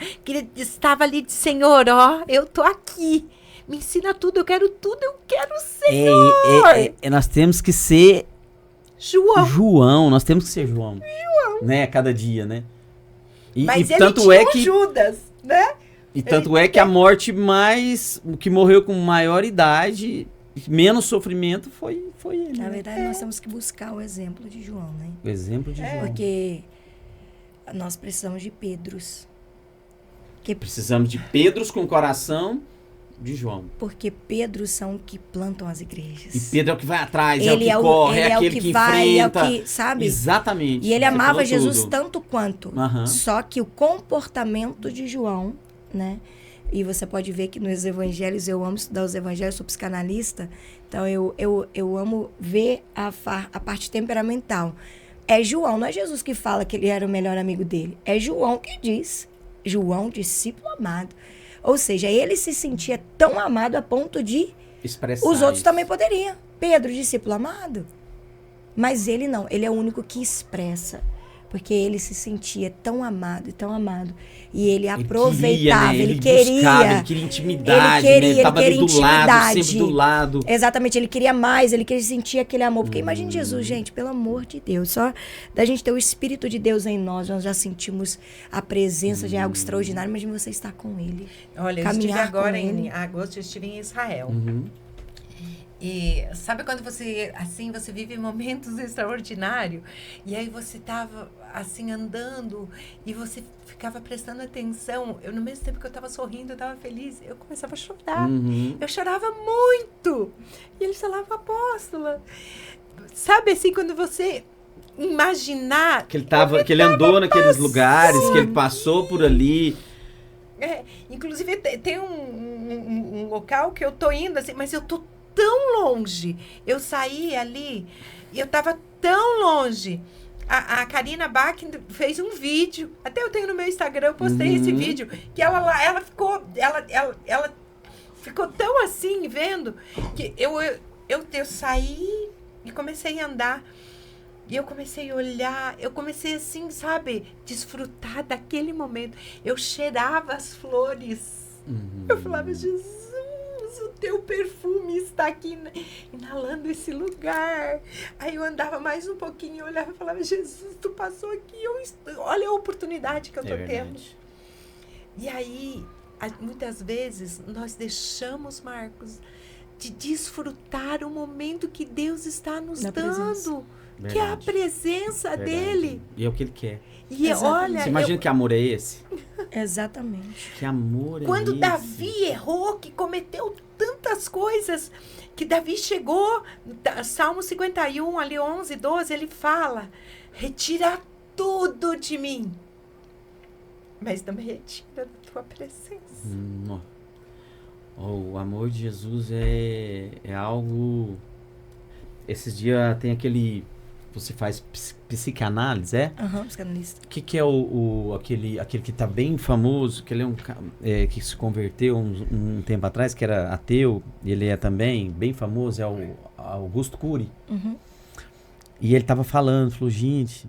[SPEAKER 1] Estava ali de Senhor, ó, eu tô aqui. Me ensina tudo, eu quero tudo, eu quero o Senhor.
[SPEAKER 2] Nós temos que ser
[SPEAKER 1] João,
[SPEAKER 2] nós temos que ser João. Né, a cada dia, né?
[SPEAKER 1] Mas ele tanto tinha Judas, né?
[SPEAKER 2] E tanto é que a morte que morreu com maior idade, menos sofrimento, foi ele.
[SPEAKER 3] Na verdade, nós temos que buscar o exemplo de João, né?
[SPEAKER 2] O exemplo de João.
[SPEAKER 3] Porque nós precisamos de Pedros.
[SPEAKER 2] Precisamos de Pedros com o coração de João.
[SPEAKER 3] Porque Pedros são que plantam as igrejas.
[SPEAKER 2] E Pedro é o que vai atrás, é o que corre, é aquele que enfrenta.
[SPEAKER 3] É o que, sabe?
[SPEAKER 2] Exatamente.
[SPEAKER 3] E ele amava Jesus tanto quanto. Só que o comportamento de João, né? E você pode ver que nos evangelhos, eu amo estudar os evangelhos, sou psicanalista, então eu amo ver a parte temperamental. É João, não é Jesus que fala que ele era o melhor amigo dele. É João que diz. João, discípulo amado. Ou seja, ele se sentia tão amado a ponto de...
[SPEAKER 2] expressar
[SPEAKER 3] os outros
[SPEAKER 2] isso.
[SPEAKER 3] também poderiam. Pedro, discípulo amado. Mas ele não, ele é o único que expressa. Porque ele se sentia tão amado e tão amado. E ele aproveitava, ele queria.
[SPEAKER 2] Buscava, ele queria intimidade, ele estava ali do lado, sempre do lado.
[SPEAKER 3] Exatamente, ele queria mais, ele queria sentir aquele amor. Porque imagine Jesus, gente, pelo amor de Deus. Só da gente ter o Espírito de Deus em nós já sentimos a presença de algo extraordinário. Imagine você estar com ele.
[SPEAKER 1] Olha, eu estive agora em agosto, eu estive em Israel. E sabe quando você vive momentos extraordinários? E aí você estava assim andando e você ficava prestando atenção. Eu, no mesmo tempo que eu estava sorrindo, eu estava feliz. Eu começava a chorar. Eu chorava muito. E eles falavam, apóstola. Sabe assim, quando você imaginar...
[SPEAKER 2] Que ele andou naqueles lugares, que ele passou por ali.
[SPEAKER 1] Inclusive, tem um local que eu tô indo assim, mas eu tô tão longe. Eu saí ali e eu tava tão longe. A Karina Bach fez um vídeo, até eu tenho no meu Instagram, eu postei esse vídeo, que ela ficou tão assim, vendo, que eu saí E comecei a andar. E eu comecei a olhar, eu comecei assim, sabe, desfrutar daquele momento. Eu cheirava as flores. Eu falava, Jesus, o teu perfume está aqui inalando esse lugar. Aí eu andava mais um pouquinho, eu olhava e falava, Jesus, tu passou aqui, olha a oportunidade que eu tô tendo. E aí, muitas vezes, nós deixamos, Marcos, de desfrutar o momento que Deus está nos dando.
[SPEAKER 2] Verdade.
[SPEAKER 1] Que é a presença dele.
[SPEAKER 2] E é o que ele quer.
[SPEAKER 1] E olha,
[SPEAKER 2] você imagina que amor é esse?
[SPEAKER 3] Exatamente.
[SPEAKER 2] Que amor é
[SPEAKER 1] quando
[SPEAKER 2] esse?
[SPEAKER 1] Davi errou, que cometeu tantas coisas, que Davi chegou, Salmo 51, ali 11, 12, ele fala, retira tudo de mim, mas não me retira da tua presença.
[SPEAKER 2] O amor de Jesus é algo... Esses dias tem aquele... Você faz psicanálise, é?
[SPEAKER 3] Psicanalista.
[SPEAKER 2] O que é aquele que tá bem famoso, que ele é que se converteu um tempo atrás, que era ateu, e ele é também bem famoso, é o Augusto Cury. E ele tava falando, falou, gente,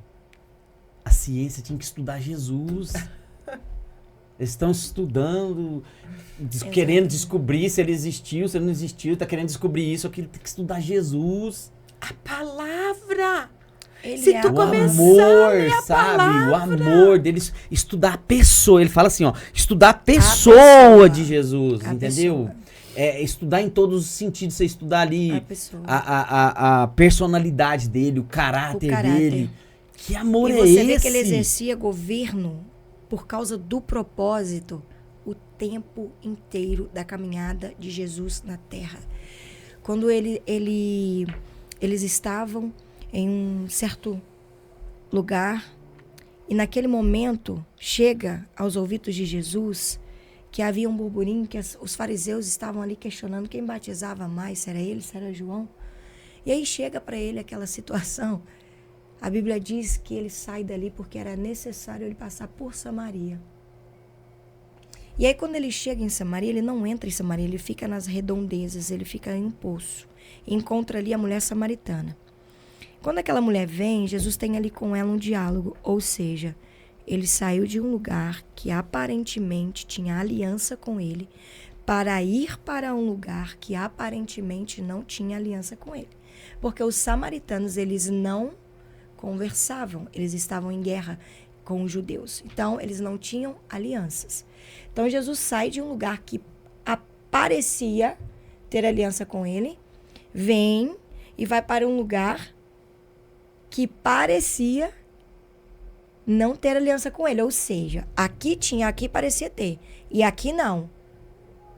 [SPEAKER 2] a ciência tinha que estudar Jesus. Eles estão estudando, querendo descobrir se ele existiu, se ele não existiu, tá querendo descobrir isso, aquilo, tem que estudar Jesus.
[SPEAKER 1] A palavra.
[SPEAKER 3] Se
[SPEAKER 1] tu começar
[SPEAKER 2] amor,
[SPEAKER 1] a ler a
[SPEAKER 2] sabe?
[SPEAKER 1] palavra.
[SPEAKER 2] O amor deles, estudar a pessoa. Ele fala assim, ó, estudar a pessoa de Jesus, entendeu? Estudar em todos os sentidos, você estudar ali a personalidade dele, o caráter dele. Que amor é esse?
[SPEAKER 3] E você vê que ele exercia governo por causa do propósito o tempo inteiro da caminhada de Jesus na terra. Quando eles estavam em um certo lugar e naquele momento chega aos ouvidos de Jesus que havia um burburinho, que os fariseus estavam ali questionando quem batizava mais, se era ele, se era João. E aí chega para ele aquela situação. A Bíblia diz que ele sai dali porque era necessário ele passar por Samaria. E aí quando ele chega em Samaria, ele não entra em Samaria, ele fica nas redondezas, ele fica em um poço. E encontra ali a mulher samaritana. Quando aquela mulher vem, Jesus tem ali com ela um diálogo, ou seja, ele saiu de um lugar que aparentemente tinha aliança com ele para ir para um lugar que aparentemente não tinha aliança com ele. Porque os samaritanos, eles não conversavam, eles estavam em guerra com os judeus. Então, eles não tinham alianças. Então, Jesus sai de um lugar que parecia ter aliança com ele, vem e vai para um lugar que parecia não ter aliança com ele. Ou seja, aqui parecia ter, e aqui não.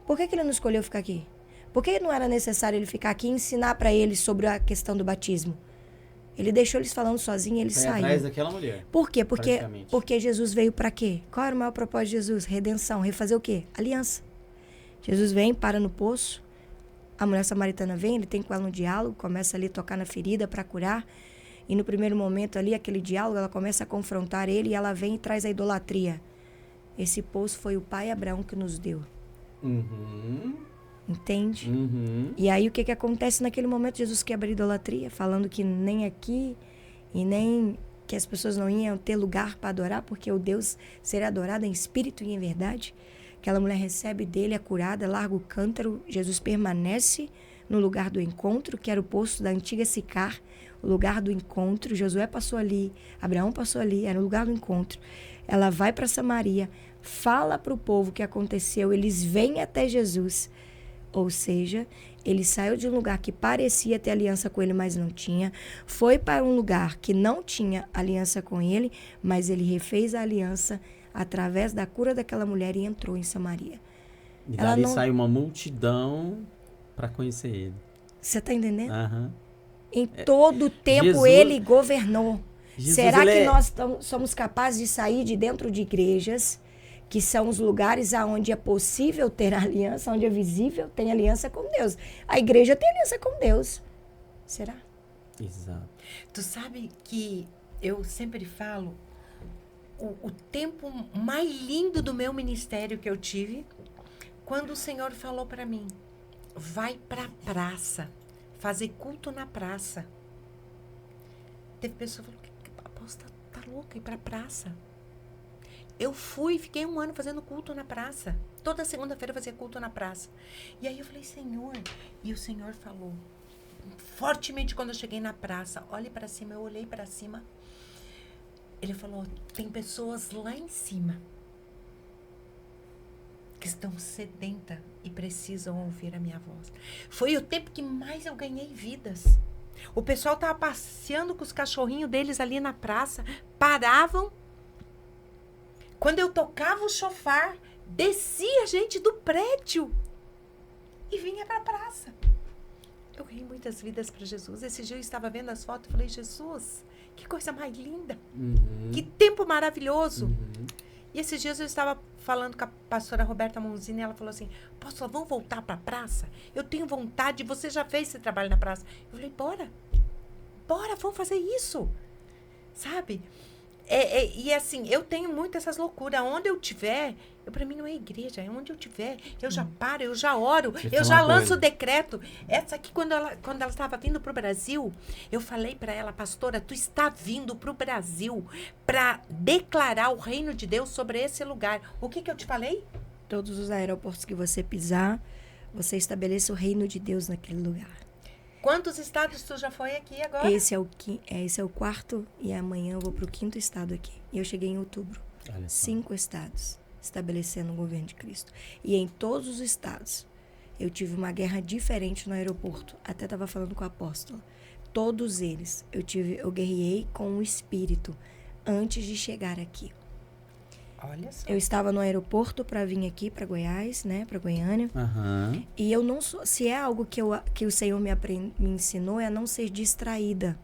[SPEAKER 3] Por que ele não escolheu ficar aqui? Por que não era necessário ele ficar aqui e ensinar para eles sobre a questão do batismo? Ele deixou eles falando sozinho e ele saiu.
[SPEAKER 2] Atrás daquela mulher.
[SPEAKER 3] Por quê? Porque Jesus veio para quê? Qual era o maior propósito de Jesus? Redenção. Refazer o quê? Aliança. Jesus vem, para no poço. A mulher samaritana vem, ele tem com ela um diálogo, começa ali a tocar na ferida para curar. E no primeiro momento ali, aquele diálogo, ela começa a confrontar ele e ela vem e traz a idolatria. Esse poço foi o pai Abraão que nos deu. Entende? E aí o que acontece naquele momento? Jesus quebra a idolatria, falando que nem aqui e nem que as pessoas não iam ter lugar para adorar, porque o Deus seria adorado em espírito e em verdade. Aquela mulher recebe dele, é curada, larga o cântaro, Jesus permanece no lugar do encontro, que era o poço da antiga Sicar, o lugar do encontro. Josué passou ali, Abraão passou ali, era o lugar do encontro. Ela vai para Samaria, fala para o povo o que aconteceu, eles vêm até Jesus. Ou seja, ele saiu de um lugar que parecia ter aliança com ele, mas não tinha. Foi para um lugar que não tinha aliança com ele, mas ele refez a aliança através da cura daquela mulher e entrou em Samaria.
[SPEAKER 2] E dali saiu uma multidão para conhecer ele.
[SPEAKER 3] Você está entendendo?
[SPEAKER 2] Aham.
[SPEAKER 3] Em todo o tempo ele governou. Será que nós somos capazes de sair de dentro de igrejas, que são os lugares onde é possível ter aliança, onde é visível, tem aliança com Deus? A igreja tem aliança com Deus. Será?
[SPEAKER 2] Exato.
[SPEAKER 1] Tu sabe que eu sempre falo, o tempo mais lindo do meu ministério que eu tive, quando o Senhor falou para mim, vai para a praça, fazer culto na praça. Teve pessoa que falou, a apóstola tá louca, ir pra praça. Eu fui, fiquei 1 ano fazendo culto na praça. Toda segunda-feira eu fazia culto na praça. E aí eu falei, Senhor, e o Senhor falou, fortemente quando eu cheguei na praça, olhe para cima, eu olhei para cima. Ele falou, tem pessoas lá em cima que estão sedentas e precisam ouvir a minha voz. Foi o tempo que mais eu ganhei vidas. O pessoal estava passeando com os cachorrinhos deles ali na praça, paravam. Quando eu tocava o chofar, descia gente do prédio e vinha para a praça. Eu ganhei muitas vidas para Jesus. Esse dia eu estava vendo as fotos e falei, Jesus, que coisa mais linda. Que tempo maravilhoso. E esses dias eu estava falando com a pastora Roberta Monzini e ela falou assim, apóstola, vamos voltar para a praça? Eu tenho vontade, você já fez esse trabalho na praça. Eu falei, bora, vamos fazer isso. Sabe? E assim, eu tenho muito essas loucuras. Onde eu tiver, para mim não é igreja, é onde eu tiver. Eu já paro, eu já oro, eu já lanço o decreto. Essa aqui, quando ela estava vindo para o Brasil, eu falei para ela, pastora, tu está vindo para o Brasil para declarar o reino de Deus sobre esse lugar. O que eu te falei?
[SPEAKER 3] Todos os aeroportos que você pisar, você estabeleça o reino de Deus naquele lugar.
[SPEAKER 1] Quantos estados tu já foi aqui agora?
[SPEAKER 3] Esse é o 4º e amanhã eu vou para o 5º estado aqui. E eu cheguei em outubro. 5 estados estabelecendo o governo de Cristo. E em todos os estados eu tive uma guerra diferente no aeroporto. Até estava falando com a apóstola. Todos eles eu guerreei com o Espírito antes de chegar aqui.
[SPEAKER 1] Olha só.
[SPEAKER 3] Eu estava no aeroporto para vir aqui para Goiás, né, para Goiânia. E eu não sou, se é algo que o Senhor me ensinou é a não ser distraída.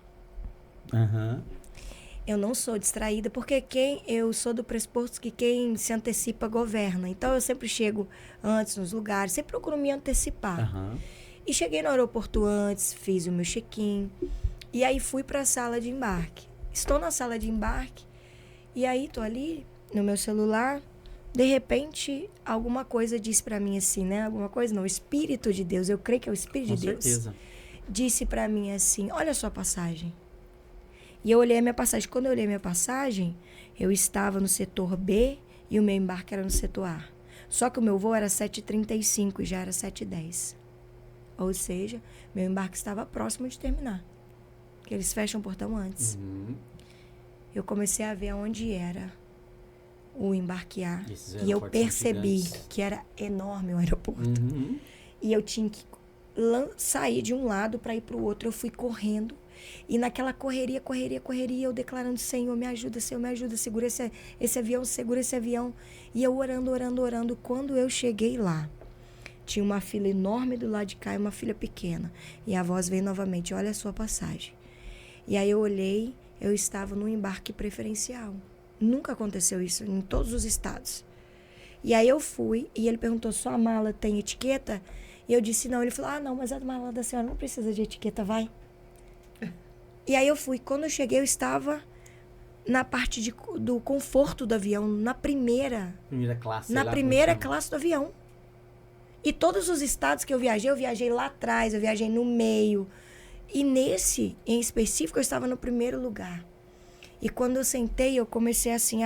[SPEAKER 3] Eu não sou distraída porque eu sou do pressuposto que quem se antecipa governa. Então eu sempre chego antes nos lugares, sempre procuro me antecipar. E cheguei no aeroporto antes, fiz o meu check-in e aí fui para a sala de embarque. Estou na sala de embarque e aí tô ali no meu celular, de repente, alguma coisa disse para mim assim, né? Alguma coisa não, o Espírito de Deus, eu creio que é o Espírito de Deus. Com certeza. Disse para mim assim, olha a sua passagem. E eu olhei a minha passagem. Quando eu olhei a minha passagem, eu estava no setor B e o meu embarque era no setor A. Só que o meu voo era 7h35 e já era 7h10. Ou seja, meu embarque estava próximo de terminar. Porque eles fecham o portão antes. Eu comecei a ver aonde era o embarquear. E eu percebi que era enorme o aeroporto. E eu tinha que sair de um lado para ir para o outro. Eu fui correndo. E naquela correria, eu declarando, Senhor, me ajuda, segura esse avião, segura esse avião. E eu orando. Quando eu cheguei lá, tinha uma fila enorme do lado de cá e uma fila pequena. E a voz veio novamente, olha a sua passagem. E aí eu olhei, eu estava num embarque preferencial. Nunca aconteceu isso em todos os estados. E aí eu fui e ele perguntou, sua mala tem etiqueta? E eu disse não. Ele falou, não, mas a mala da senhora não precisa de etiqueta, vai. E aí eu fui. Quando eu cheguei, eu estava na parte do conforto do avião, na primeira classe. Na primeira classe do avião. E todos os estados que eu viajei lá atrás, eu viajei no meio. E nesse, em específico, eu estava no primeiro lugar. E quando eu sentei, eu comecei assim,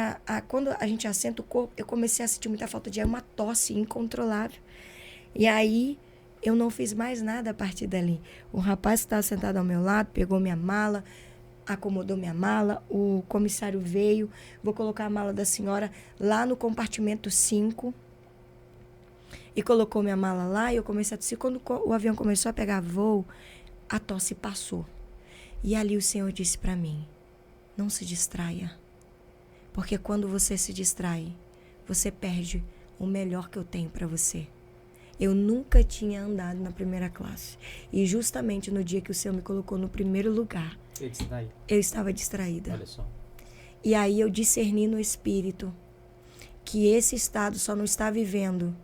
[SPEAKER 3] quando a gente assenta o corpo, eu comecei a sentir muita falta de ar, uma tosse incontrolável. E aí, eu não fiz mais nada a partir dali. O rapaz que estava sentado ao meu lado, pegou minha mala, acomodou minha mala, o comissário veio, vou colocar a mala da senhora lá no compartimento 5, e colocou minha mala lá, e eu comecei a tossir. Quando o avião começou a pegar voo, a tosse passou. E ali o Senhor disse para mim, não se distraia, porque quando você se distrai, você perde o melhor que eu tenho para você. Eu nunca tinha andado na primeira classe. E justamente no dia que o Senhor me colocou no primeiro lugar, eu estava distraída.
[SPEAKER 2] Olha só.
[SPEAKER 3] E aí eu discerni no Espírito que esse estado só não está vivendo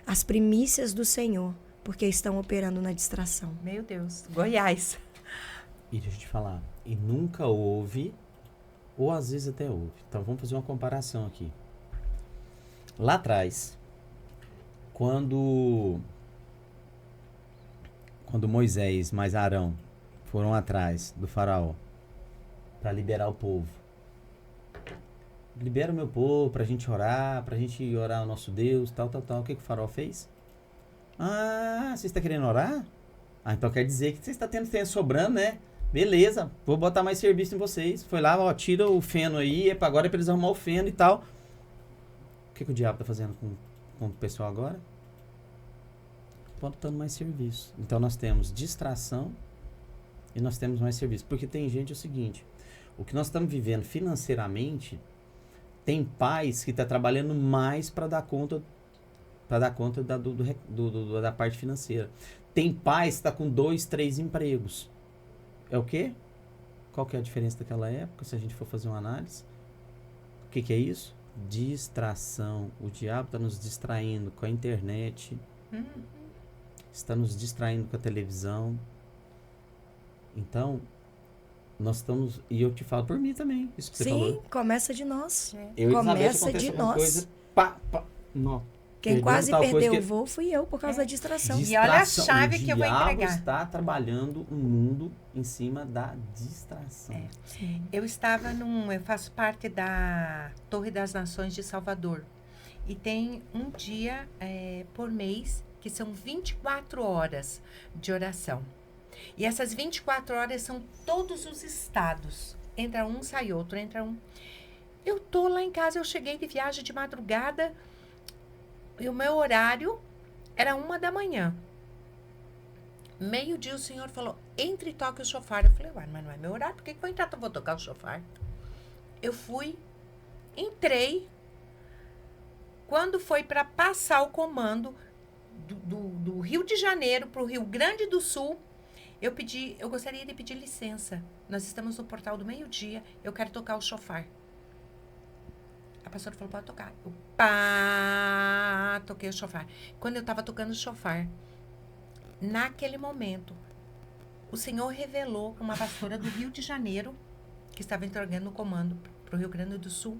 [SPEAKER 3] as primícias do Senhor, porque estão operando na distração.
[SPEAKER 1] Meu Deus, Goiás.
[SPEAKER 2] E deixa eu te falar, e nunca houve, ou às vezes até houve. Então vamos fazer uma comparação aqui. Lá atrás, quando Moisés mais Arão foram atrás do faraó para liberar o povo. Libera o meu povo pra gente orar ao nosso Deus, tal. O que o farol fez? Ah, você está querendo orar? Ah, então quer dizer que você está tendo sobrando, né? Beleza, vou botar mais serviço em vocês. Foi lá, ó, tira o feno aí, agora é pra eles arrumar o feno e tal. O que o diabo tá fazendo com o pessoal agora? Botando mais serviço. Então nós temos distração e nós temos mais serviço. Porque tem gente, é o seguinte, o que nós estamos vivendo financeiramente, tem pais que tá trabalhando mais para dar conta da parte financeira. Tem pais que tá com 2, 3 empregos. É o quê? Qual que é a diferença daquela época, se a gente for fazer uma análise? O que é isso? Distração. O diabo está nos distraindo com a internet. Está nos distraindo com a televisão. Então, nós estamos... E eu te falo por mim também, isso que você falou.
[SPEAKER 3] Sim, começa de nós.
[SPEAKER 2] Começa de nós. Coisa, não.
[SPEAKER 3] Quem quase perdeu o voo fui eu por causa da distração.
[SPEAKER 1] E olha a chave que eu vou entregar.
[SPEAKER 2] O diabo está trabalhando o mundo em cima da distração.
[SPEAKER 1] Eu faço parte da Torre das Nações de Salvador. E tem um dia por mês que são 24 horas de oração. E essas 24 horas são todos os estados. Entra um, sai outro, entra um. Eu tô lá em casa, eu cheguei de viagem de madrugada. E o meu horário era 1h. Meio-dia o senhor falou, entre e toque o chofar. Eu falei, uai, mas não é meu horário, por que eu vou entrar? Eu vou tocar o chofar. Eu fui, entrei. Quando foi para passar o comando do Rio de Janeiro para o Rio Grande do Sul, eu gostaria de pedir licença. Nós estamos no portal do meio-dia, eu quero tocar o chofar. A pastora falou, pode tocar. Eu, toquei o chofar. Quando eu estava tocando o chofar, naquele momento, o Senhor revelou para uma pastora do Rio de Janeiro, que estava entregando o comando para o Rio Grande do Sul,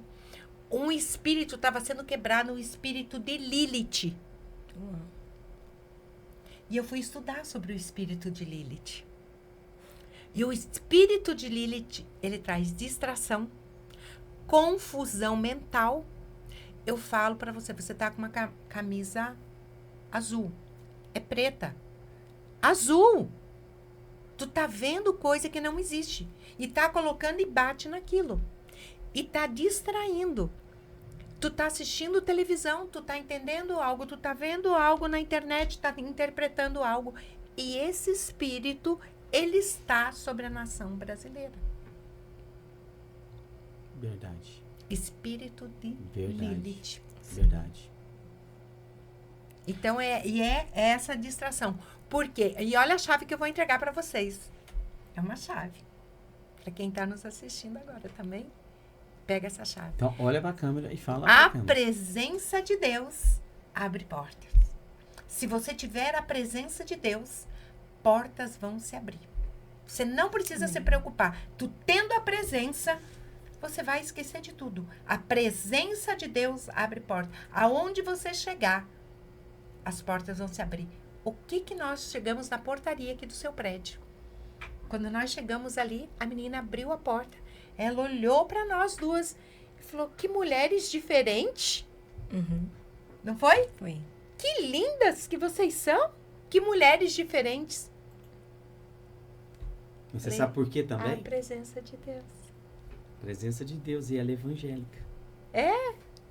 [SPEAKER 1] um espírito estava sendo quebrado, um espírito de Lilith. E eu fui estudar sobre o espírito de Lilith. E o espírito de Lilith, ele traz distração, confusão mental. Eu falo para você, você tá com uma camisa azul. É preta. Azul. Tu tá vendo coisa que não existe. E tá colocando e bate naquilo. E tá distraindo. Tu tá assistindo televisão, tu tá entendendo algo, tu tá vendo algo na internet, tá interpretando algo. E esse espírito, ele está sobre a nação brasileira.
[SPEAKER 2] Verdade.
[SPEAKER 1] Espírito de Lilith.
[SPEAKER 2] Verdade.
[SPEAKER 1] Então, é essa distração. Por quê? E olha a chave que eu vou entregar para vocês. É uma chave. Para quem está nos assistindo agora também, pega essa chave.
[SPEAKER 2] Então, olha para a câmera e fala.
[SPEAKER 1] A presença de Deus abre portas. Se você tiver a presença de Deus, portas vão se abrir. Você não precisa se preocupar. Tu tendo a presença, você vai esquecer de tudo. A presença de Deus abre portas. Aonde você chegar, as portas vão se abrir. O que nós chegamos na portaria aqui do seu prédio? Quando nós chegamos ali, a menina abriu a porta. Ela olhou para nós duas e falou, que mulheres diferentes. Não foi?
[SPEAKER 3] Foi.
[SPEAKER 1] Que lindas que vocês são. Que mulheres diferentes.
[SPEAKER 2] Você sabe por quê também?
[SPEAKER 1] A presença de Deus.
[SPEAKER 2] Presença de Deus, e ela é evangélica.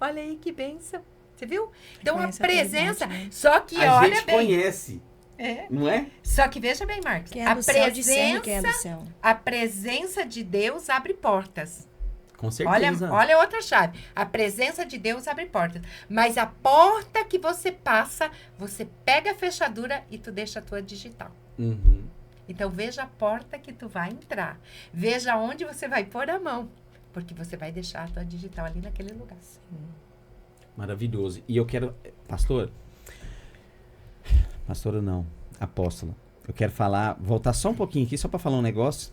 [SPEAKER 1] Olha aí que bênção. Você viu? Então
[SPEAKER 3] Conhece
[SPEAKER 1] a presença,
[SPEAKER 3] a verdade, né?
[SPEAKER 1] só que
[SPEAKER 2] A
[SPEAKER 1] olha
[SPEAKER 2] gente
[SPEAKER 1] bem.
[SPEAKER 2] conhece, não é?
[SPEAKER 1] Só que veja bem, Marcos.
[SPEAKER 3] Quem é do céu discerne quem é do céu.
[SPEAKER 1] A presença de Deus abre portas.
[SPEAKER 2] Com certeza.
[SPEAKER 1] Olha outra chave. A presença de Deus abre portas. Mas a porta que você passa, você pega a fechadura e tu deixa a tua digital. Então, veja a porta que tu vai entrar. Veja onde você vai pôr a mão. Porque você vai deixar a tua digital ali naquele lugar.
[SPEAKER 2] Maravilhoso. E eu quero... Pastora não. Apóstola. Eu quero voltar só um pouquinho aqui, só para falar um negócio.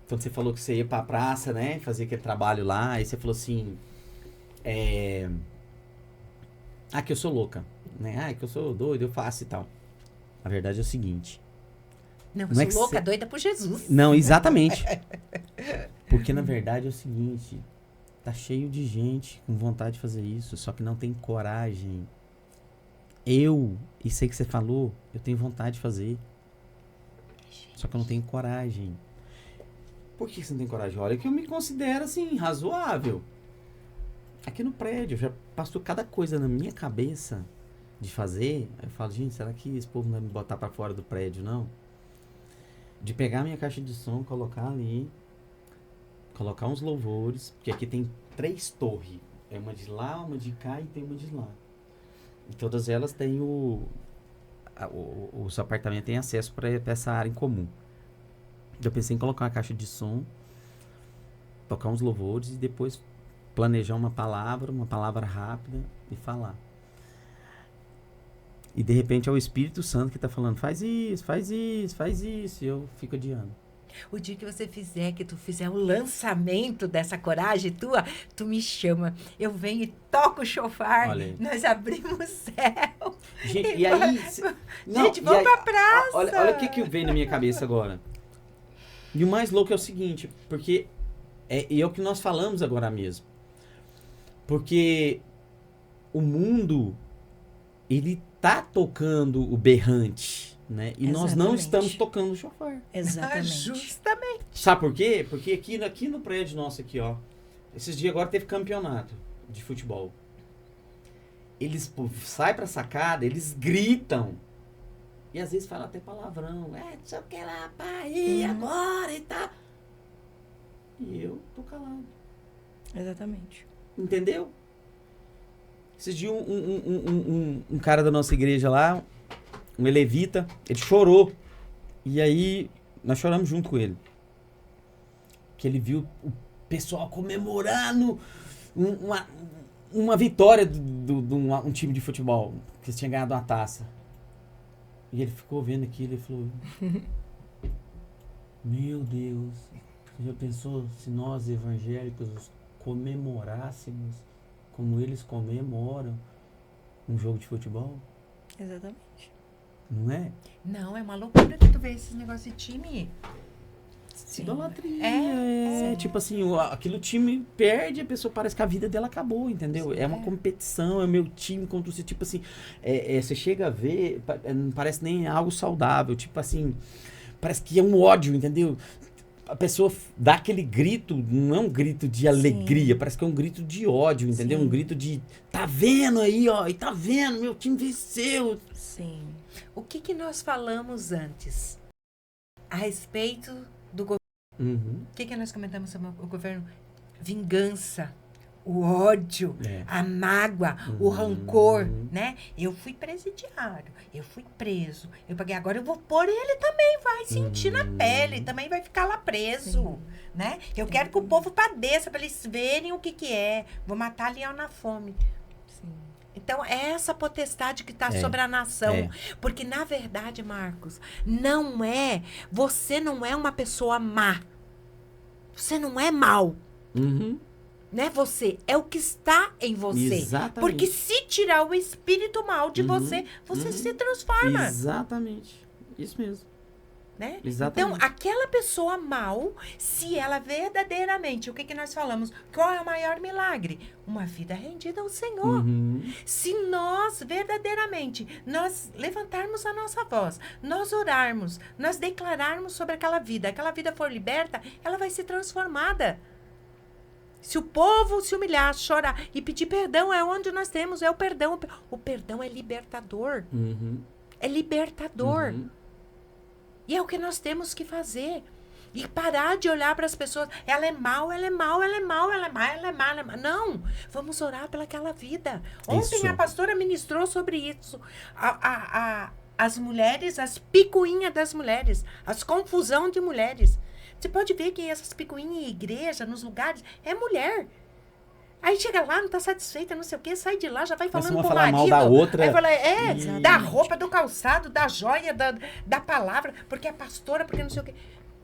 [SPEAKER 2] Quando você falou que você ia para a praça, né? Fazer aquele trabalho lá. Aí você falou assim... que eu sou louca. Né? Que eu sou doido, eu faço e tal. A verdade é o seguinte.
[SPEAKER 1] Não, eu
[SPEAKER 2] Não é
[SPEAKER 1] sou louca,
[SPEAKER 2] que
[SPEAKER 1] doida por Jesus.
[SPEAKER 2] Não, exatamente. Porque, na verdade, é o seguinte. Tá cheio de gente com vontade de fazer isso, só que não tem coragem. E sei que você falou, eu tenho vontade de fazer. Só que eu não tenho coragem. Por que você não tem coragem? Olha que eu me considero, assim, razoável. Aqui no prédio, já passou cada coisa na minha cabeça de fazer. Aí eu falo, gente, será que esse povo não vai me botar pra fora do prédio, não? De pegar minha caixa de som, colocar ali, colocar uns louvores, porque aqui tem 3 torres. É uma de lá, uma de cá e tem uma de lá. E todas elas têm os apartamentos têm acesso para essa área em comum. Eu pensei em colocar uma caixa de som, tocar uns louvores e depois planejar uma palavra rápida e falar. E de repente é o Espírito Santo que está falando, faz isso, faz isso, faz isso. E eu fico adiando.
[SPEAKER 1] O dia que você fizer, que tu fizer o lançamento dessa coragem tua, tu me chama. Eu venho e toco o chofar. Nós abrimos o céu.
[SPEAKER 2] Gente, e aí...
[SPEAKER 1] Gente, vamos pra praça.
[SPEAKER 2] Olha o que veio na minha cabeça agora. E o mais louco é o seguinte, porque é o que nós falamos agora mesmo. Porque o mundo, ele tá tocando o berrante, né? E nós não estamos tocando o chofar.
[SPEAKER 3] Exatamente.
[SPEAKER 1] Justamente.
[SPEAKER 2] Sabe por quê? Porque aqui no prédio nosso aqui, ó, esses dias agora teve campeonato de futebol. Eles saem pra sacada, eles gritam. E às vezes falam até palavrão. Não sei o que lá, pai, agora e tal. E eu tô calado.
[SPEAKER 3] Exatamente.
[SPEAKER 2] Entendeu? Esses dias um cara da nossa igreja lá, um elevita, ele chorou. E aí nós choramos junto com ele. Que ele viu o pessoal comemorando uma vitória de um time de futebol, que tinha ganhado uma taça. E ele ficou vendo aquilo e falou: meu Deus, você já pensou se nós evangélicos comemorássemos como eles comemoram um jogo de futebol?
[SPEAKER 3] Exatamente.
[SPEAKER 2] Não é?
[SPEAKER 1] Não, é uma loucura que tu vê esses negócios de time.
[SPEAKER 2] Sim. Idolatria. Tipo assim, aquele time perde, a pessoa parece que a vida dela acabou, entendeu? Sim, é uma competição, é o meu time contra você. Tipo assim, você chega a ver, não parece nem algo saudável. Tipo assim, parece que é um ódio, entendeu? A pessoa dá aquele grito, não é um grito de alegria, parece que é um grito de ódio, entendeu? Sim. Um grito de, tá vendo aí, ó, e tá vendo, meu time venceu.
[SPEAKER 1] Sim. O que nós falamos antes a respeito do governo? O que nós comentamos sobre o governo? Vingança, o ódio, a mágoa, o rancor, né? Eu fui presidiário, eu fui preso, eu paguei, agora eu vou pôr ele também, vai sentir na pele, também vai ficar lá preso, né? Eu quero que o povo padeça, para eles verem o que é. Vou matar leão na fome. Então, é essa potestade que está sobre a nação. Porque, na verdade, Marcos, você não é uma pessoa má. Você não é mal. Né? Você é o que está em você.
[SPEAKER 2] Exatamente.
[SPEAKER 1] Porque se tirar o espírito mal de você, você se transforma.
[SPEAKER 2] Exatamente. Isso mesmo.
[SPEAKER 1] Né?
[SPEAKER 2] Exatamente.
[SPEAKER 1] Então, aquela pessoa mal, se ela verdadeiramente, o que nós falamos? Qual é o maior milagre? Uma vida rendida ao Senhor. Se nós, verdadeiramente, nós levantarmos a nossa voz, nós orarmos, nós declararmos sobre aquela vida for liberta, ela vai ser transformada. Se o povo se humilhar, chorar e pedir perdão, é onde nós temos, é o perdão. O perdão é libertador. É libertador. E é o que nós temos que fazer. E parar de olhar para as pessoas. Ela é mal, ela é mal, ela é mal, ela é mal, ela é mal, ela é mal. Não, vamos orar pelaquela vida. Ontem a pastora ministrou sobre isso. As mulheres, as picuinhas das mulheres. As confusão de mulheres. Você pode ver que essas picuinhas em igreja, nos lugares, é mulher. Aí chega lá, não tá satisfeita, não sei o quê, sai de lá, já vai falando pro marido.
[SPEAKER 2] Mal da outra.
[SPEAKER 1] Aí fala, da roupa, do calçado, da joia, da palavra, porque é pastora, porque não sei o quê.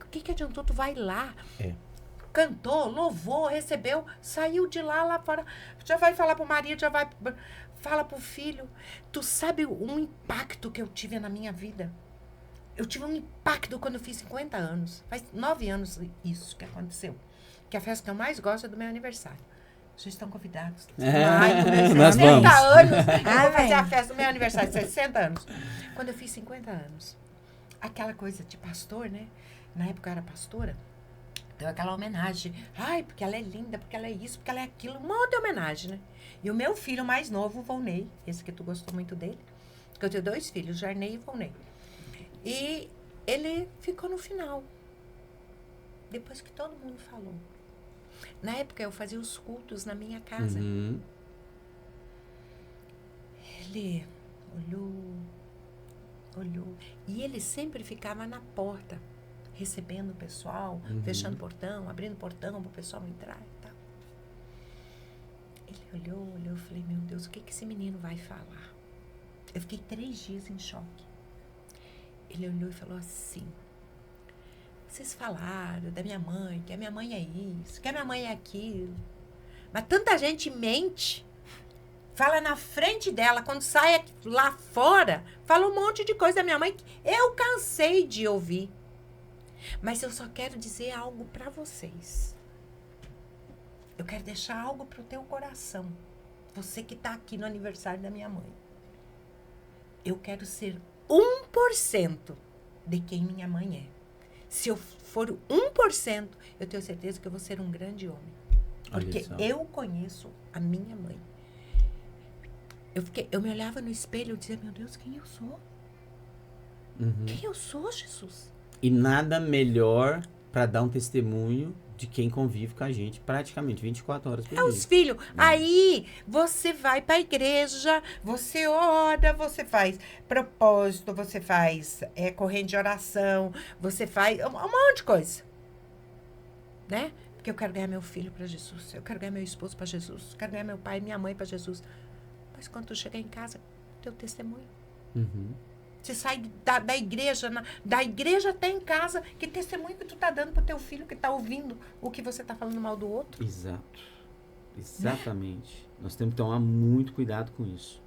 [SPEAKER 1] O que adiantou? Tu vai lá, cantou, louvou, recebeu, saiu de lá fora, já vai falar pro marido, já vai falar pro filho. Tu sabe um impacto que eu tive na minha vida? eu tive um impacto quando eu fiz 50 anos. Faz 9 anos isso que aconteceu. Que a festa que eu mais gosto é do meu aniversário. Vocês estão convidados. Ai, no meu
[SPEAKER 2] Nós
[SPEAKER 1] 60
[SPEAKER 2] vamos.
[SPEAKER 1] anos. Eu vou fazer a festa do meu aniversário, 60 anos. Quando eu fiz 50 anos. Aquela coisa de pastor, né? Na época eu era pastora. Então aquela homenagem. Ai, porque ela é linda, porque ela é isso, porque ela é aquilo. Um monte de homenagem, né? E o meu filho mais novo, o Volney, esse que tu gostou muito dele. Porque eu tenho 2 filhos, Jarney e Volney. E ele ficou no final. Depois que todo mundo falou. Na época, eu fazia os cultos na minha casa.
[SPEAKER 2] Uhum.
[SPEAKER 1] Ele olhou. E ele sempre ficava na porta, recebendo o pessoal, fechando o portão, abrindo o portão para o pessoal entrar e tal. Ele olhou, eu falei, meu Deus, o que esse menino vai falar? Eu fiquei 3 dias em choque. Ele olhou e falou assim, vocês falaram da minha mãe, que a minha mãe é isso, que a minha mãe é aquilo. Mas tanta gente mente, fala na frente dela, quando sai lá fora, fala um monte de coisa da minha mãe que eu cansei de ouvir. Mas eu só quero dizer algo para vocês. Eu quero deixar algo pro teu coração. Você que tá aqui no aniversário da minha mãe. Eu quero ser 1% de quem minha mãe é. Se eu for 1%, eu tenho certeza que eu vou ser um grande homem. Porque eu conheço a minha mãe. Eu me olhava no espelho e dizia, meu Deus, quem eu sou? Quem eu sou, Jesus?
[SPEAKER 2] E nada melhor para dar um testemunho de quem convive com a gente praticamente 24 horas por dia.
[SPEAKER 1] Os filhos. Aí você vai para a igreja, você ora, você faz propósito, você faz corrente de oração, você faz um monte de coisa. Né? Porque eu quero ganhar meu filho para Jesus, eu quero ganhar meu esposo para Jesus, eu quero ganhar meu pai e minha mãe para Jesus. Mas quando tu chegar em casa, teu testemunho. Você sai da igreja, da igreja até em casa, que testemunho que tu tá dando pro teu filho que tá ouvindo o que você tá falando mal do outro?
[SPEAKER 2] Exato. Exatamente. Nós temos que tomar muito cuidado com isso.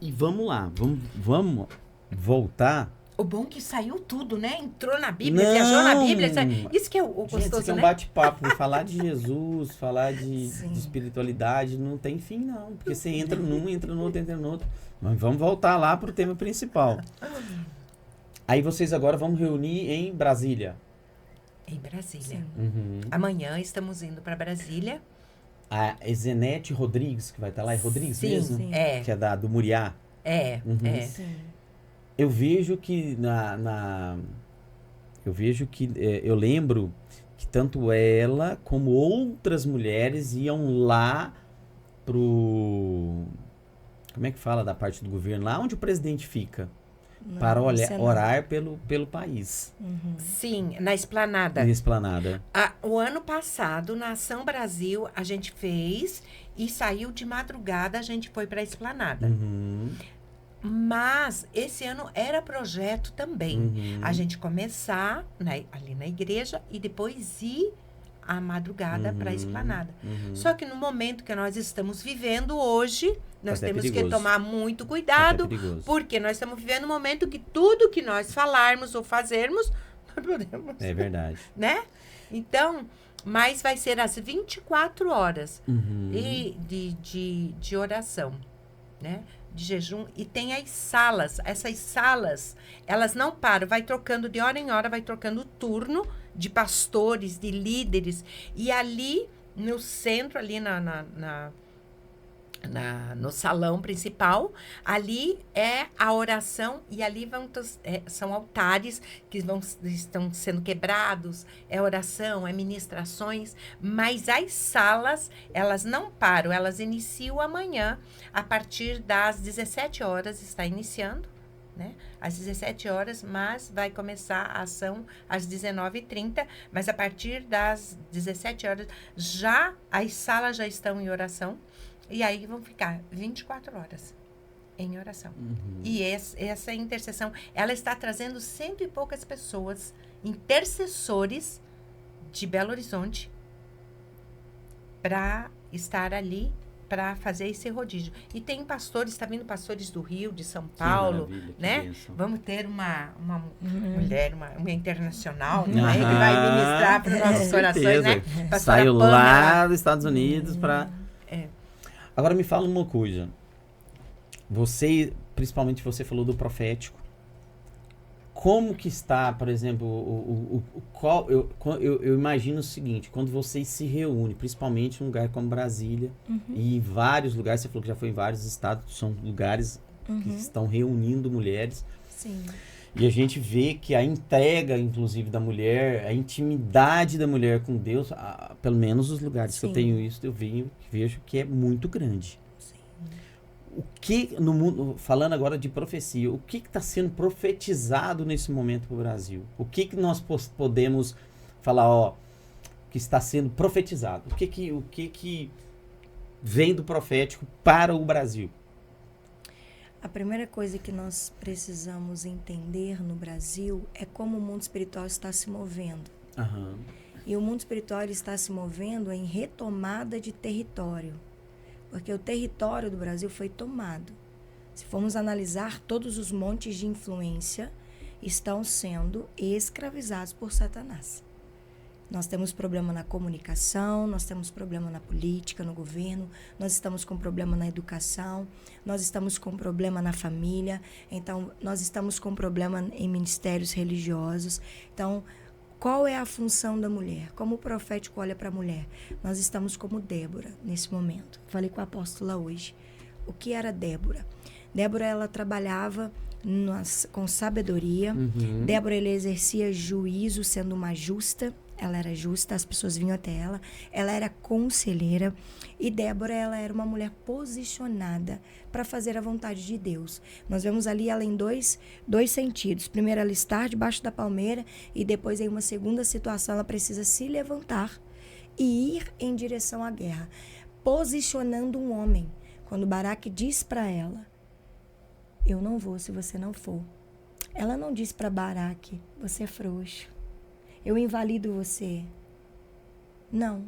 [SPEAKER 2] E vamos lá, vamos voltar.
[SPEAKER 1] O bom que saiu tudo, né? Entrou na Bíblia, viajou na Bíblia. Isso que é o gostoso,
[SPEAKER 2] gente, isso é um
[SPEAKER 1] né?
[SPEAKER 2] bate-papo. Falar de Jesus, falar de espiritualidade, não tem fim, não. Porque você entra num, entra no outro, entra no outro. Mas vamos voltar lá pro tema principal. Aí vocês agora vão reunir em Brasília.
[SPEAKER 1] Em Brasília. Amanhã estamos indo para Brasília.
[SPEAKER 2] A Zenete Rodrigues, que vai estar lá, é Rodrigues mesmo?
[SPEAKER 3] Sim.
[SPEAKER 1] É.
[SPEAKER 2] Que é do Muriá.
[SPEAKER 1] É.
[SPEAKER 3] Sim.
[SPEAKER 2] Eu vejo que eu lembro que tanto ela como outras mulheres iam lá como é que fala da parte do governo? Lá onde o presidente fica. Para orar pelo país.
[SPEAKER 1] Sim, na Esplanada.
[SPEAKER 2] Na Esplanada.
[SPEAKER 1] O ano passado, na Ação Brasil, a gente fez e saiu de madrugada, a gente foi para a Esplanada. Mas esse ano era projeto também. A gente começar ali na igreja e depois ir à madrugada para a Esplanada. Só que no momento que nós estamos vivendo hoje, nós temos que tomar muito cuidado, porque nós estamos vivendo um momento que tudo que nós falarmos ou fazermos, nós podemos.
[SPEAKER 2] É verdade.
[SPEAKER 1] Né? Então, mas vai ser às 24 horas de oração, né? De jejum, e tem as salas. Essas salas, elas não param, vai trocando de hora em hora, vai trocando o turno de pastores, de líderes, e ali no centro, ali no salão principal, ali é a oração, e ali são altares que estão sendo quebrados, é oração, é ministrações, mas as salas, elas não param, elas iniciam amanhã, a partir das 17 horas, está iniciando, né? Às 17 horas, mas vai começar a ação às 19h30, mas a partir das 17 horas, as salas já estão em oração, e aí vão ficar 24 horas em oração. E essa intercessão, ela está trazendo 100 e poucas pessoas, intercessores de Belo Horizonte, para estar ali para fazer esse rodízio. E tem pastores, está vindo pastores do Rio, de São Paulo, né? Vamos ter uma mulher, uma internacional, né? Que vai ministrar para os nossos corações, né?
[SPEAKER 2] Saiu lá dos Estados Unidos para... Agora me fala uma coisa. Você, principalmente você falou do profético. Como que está, por exemplo, eu imagino o seguinte, quando vocês se reúnem, principalmente em um lugar como Brasília, e em vários lugares, você falou que já foi em vários estados, são lugares que estão reunindo mulheres.
[SPEAKER 3] Sim.
[SPEAKER 2] E a gente vê que a entrega, inclusive, da mulher, a intimidade da mulher com Deus, pelo menos os lugares que eu tenho isso, eu vejo que é muito grande. O que no mundo, falando agora de profecia, o que está sendo profetizado nesse momento para o Brasil? O que nós podemos falar, que está sendo profetizado? O que vem do profético para o Brasil?
[SPEAKER 3] A primeira coisa que nós precisamos entender no Brasil é como o mundo espiritual está se movendo. E o mundo espiritual está se movendo em retomada de território. Porque o território do Brasil foi tomado. Se formos analisar, todos os montes de influência estão sendo escravizados por Satanás. Nós temos problema na comunicação, nós temos problema na política, no governo, nós estamos com problema na educação, nós estamos com problema na família, então nós estamos com problema em ministérios religiosos. Então, qual é a função da mulher? Como o profético olha para a mulher? Nós estamos como Débora nesse momento. Falei com a apóstola hoje. O que era Débora? Débora, ela trabalhava com sabedoria. Débora, ela exercia juízo sendo uma justa. Ela era justa, as pessoas vinham até ela. Ela era conselheira. E Débora, ela era uma mulher posicionada para fazer a vontade de Deus. Nós vemos ali ela em dois sentidos. Primeiro, ela estar debaixo da palmeira e depois, em uma segunda situação, ela precisa se levantar e ir em direção à guerra, posicionando um homem. Quando Baraque diz para ela, eu não vou se você não for. Ela não disse para Baraque, você é frouxo. Eu invalido você. Não.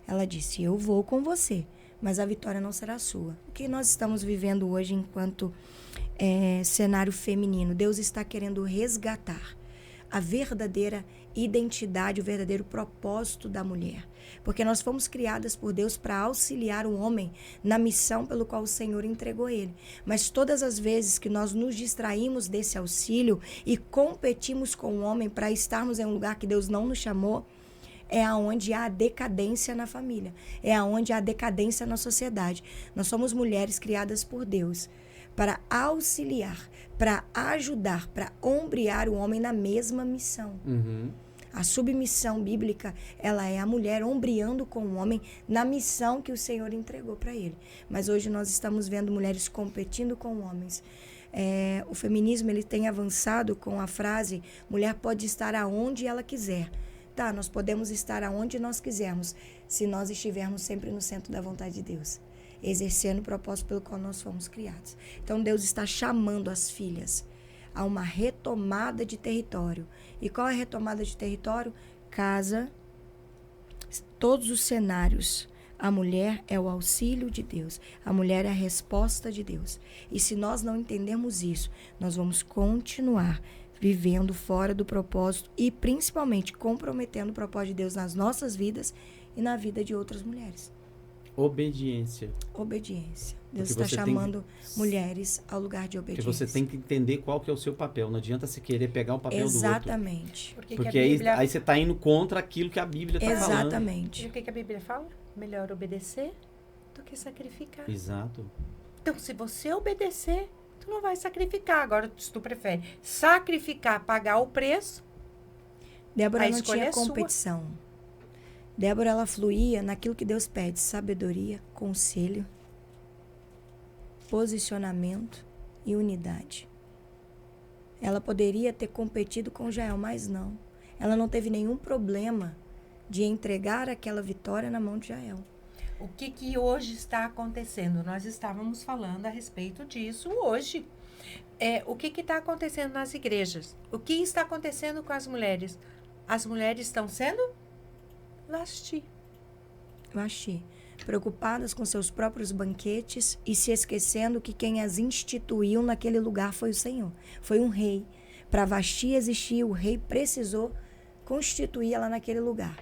[SPEAKER 3] Ela disse, eu vou com você, mas a vitória não será sua. O que nós estamos vivendo hoje enquanto cenário feminino? Deus está querendo resgatar a verdadeira identidade, o verdadeiro propósito da mulher. Porque nós fomos criadas por Deus para auxiliar o homem na missão pelo qual o Senhor entregou ele. Mas todas as vezes que nós nos distraímos desse auxílio e competimos com o homem para estarmos em um lugar que Deus não nos chamou, é aonde há decadência na família, é aonde há decadência na sociedade. Nós somos mulheres criadas por Deus para auxiliar, para ajudar, para ombrear o homem na mesma missão. A submissão bíblica, ela é a mulher ombreando com o homem na missão que o Senhor entregou para ele. Mas hoje nós estamos vendo mulheres competindo com homens. O feminismo, ele tem avançado com a frase, mulher pode estar aonde ela quiser. Tá, nós podemos estar aonde nós quisermos, se nós estivermos sempre no centro da vontade de Deus, exercendo o propósito pelo qual nós fomos criados. Então, Deus está chamando as filhas a uma retomada de território. E qual é a retomada de território? Casa, todos os cenários. A mulher é o auxílio de Deus. A mulher é a resposta de Deus. E se nós não entendermos isso, nós vamos continuar vivendo fora do propósito e principalmente comprometendo o propósito de Deus nas nossas vidas e na vida de outras mulheres.
[SPEAKER 2] Obediência.
[SPEAKER 3] Deus está chamando mulheres ao lugar de obediência.
[SPEAKER 2] Porque você tem que entender qual que é o seu papel. Não adianta você querer pegar o papel do outro.
[SPEAKER 3] Exatamente.
[SPEAKER 2] Porque aí você está indo contra aquilo que a Bíblia está falando.
[SPEAKER 3] Exatamente.
[SPEAKER 1] E o que a Bíblia fala? Melhor obedecer do que sacrificar.
[SPEAKER 2] Exato.
[SPEAKER 1] Então, se você obedecer, tu não vai sacrificar. Agora, se tu prefere sacrificar, pagar o preço,
[SPEAKER 3] Débora não tinha competição. Débora, ela fluía naquilo que Deus pede. Sabedoria, conselho, posicionamento e unidade. Ela poderia ter competido com Jael, mas não. Ela não teve nenhum problema de entregar aquela vitória na mão de Jael.
[SPEAKER 1] O que hoje está acontecendo? Nós estávamos falando a respeito disso hoje. O que está acontecendo nas igrejas? O que está acontecendo com as mulheres? As mulheres estão sendo Vasti.
[SPEAKER 3] preocupadas com seus próprios banquetes e se esquecendo que quem as instituiu naquele lugar foi o Senhor. Foi um rei. Para Vasti existir, o rei precisou constituir ela naquele lugar.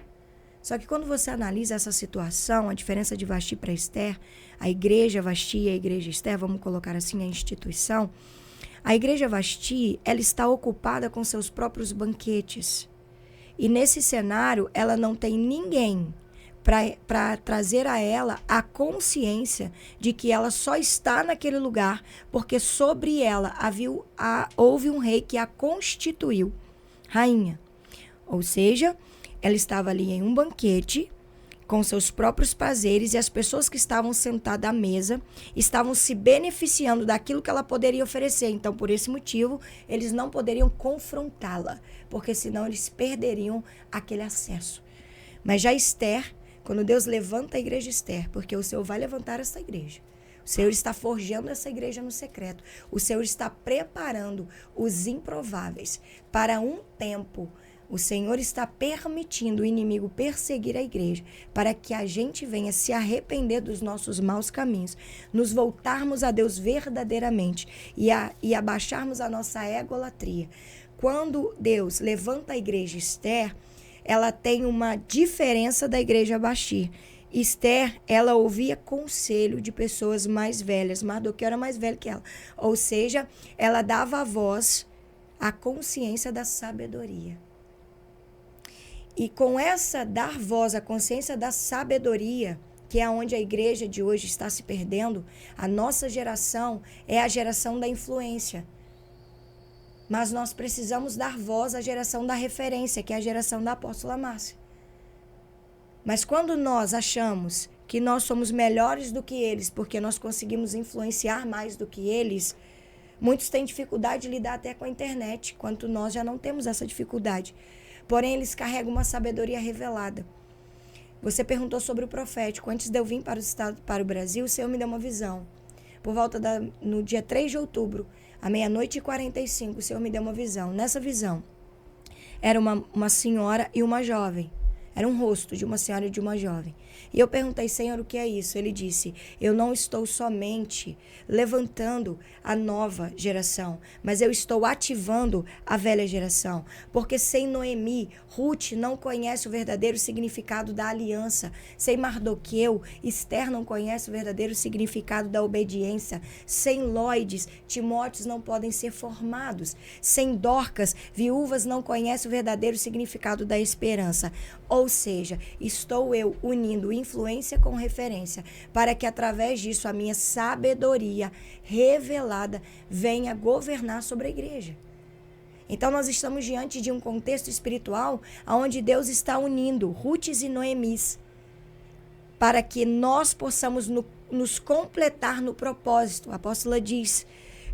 [SPEAKER 3] Só que quando você analisa essa situação, a diferença de Vasti para Esther, a igreja Vasti e a igreja Esther, vamos colocar assim a instituição, a igreja Vasti, ela está ocupada com seus próprios banquetes. E nesse cenário, ela não tem ninguém para trazer a ela a consciência de que ela só está naquele lugar porque sobre ela houve um rei que a constituiu rainha. Ou seja, ela estava ali em um banquete com seus próprios prazeres e as pessoas que estavam sentadas à mesa estavam se beneficiando daquilo que ela poderia oferecer. Então, por esse motivo, eles não poderiam confrontá-la, porque senão eles perderiam aquele acesso. Mas já Esther, quando Deus levanta a igreja Esther, porque o Senhor vai levantar essa igreja, o Senhor está forjando essa igreja no secreto, o Senhor está preparando os improváveis para um tempo. O Senhor está permitindo o inimigo perseguir a igreja para que a gente venha se arrepender dos nossos maus caminhos, nos voltarmos a Deus verdadeiramente e abaixarmos a nossa egolatria. Quando Deus levanta a igreja Esther, ela tem uma diferença da igreja Vasti. Esther, ela ouvia conselho de pessoas mais velhas, Mardoqueu era mais velho que ela. Ou seja, ela dava voz à consciência da sabedoria. E com essa dar voz à consciência da sabedoria, que é onde a igreja de hoje está se perdendo, a nossa geração é a geração da influência. Mas nós precisamos dar voz à geração da referência, que é a geração da apóstola Márcia. Mas quando nós achamos que nós somos melhores do que eles, porque nós conseguimos influenciar mais do que eles, muitos têm dificuldade de lidar até com a internet, enquanto nós já não temos essa dificuldade. Porém, eles carregam uma sabedoria revelada. Você perguntou sobre o profético. Antes de eu vir para o Brasil, o Senhor me deu uma visão. Por volta no dia 3 de outubro, à 00:45, o Senhor me deu uma visão. Nessa visão, era uma senhora e uma jovem. Era um rosto de uma senhora e de uma jovem. E eu perguntei, Senhor, o que é isso? Ele disse, eu não estou somente levantando a nova geração, mas eu estou ativando a velha geração. Porque sem Noemi, Ruth não conhece o verdadeiro significado da aliança. Sem Mardoqueu, Esther não conhece o verdadeiro significado da obediência. Sem Lóides, Timóteos não podem ser formados. Sem Dorcas, viúvas não conhecem o verdadeiro significado da esperança. Ou seja, estou eu unindo influência com referência para que através disso a minha sabedoria revelada venha governar sobre a igreja. Então nós estamos diante de um contexto espiritual onde Deus está unindo Ruths e Noemis para que nós possamos nos completar no propósito. A apóstola diz,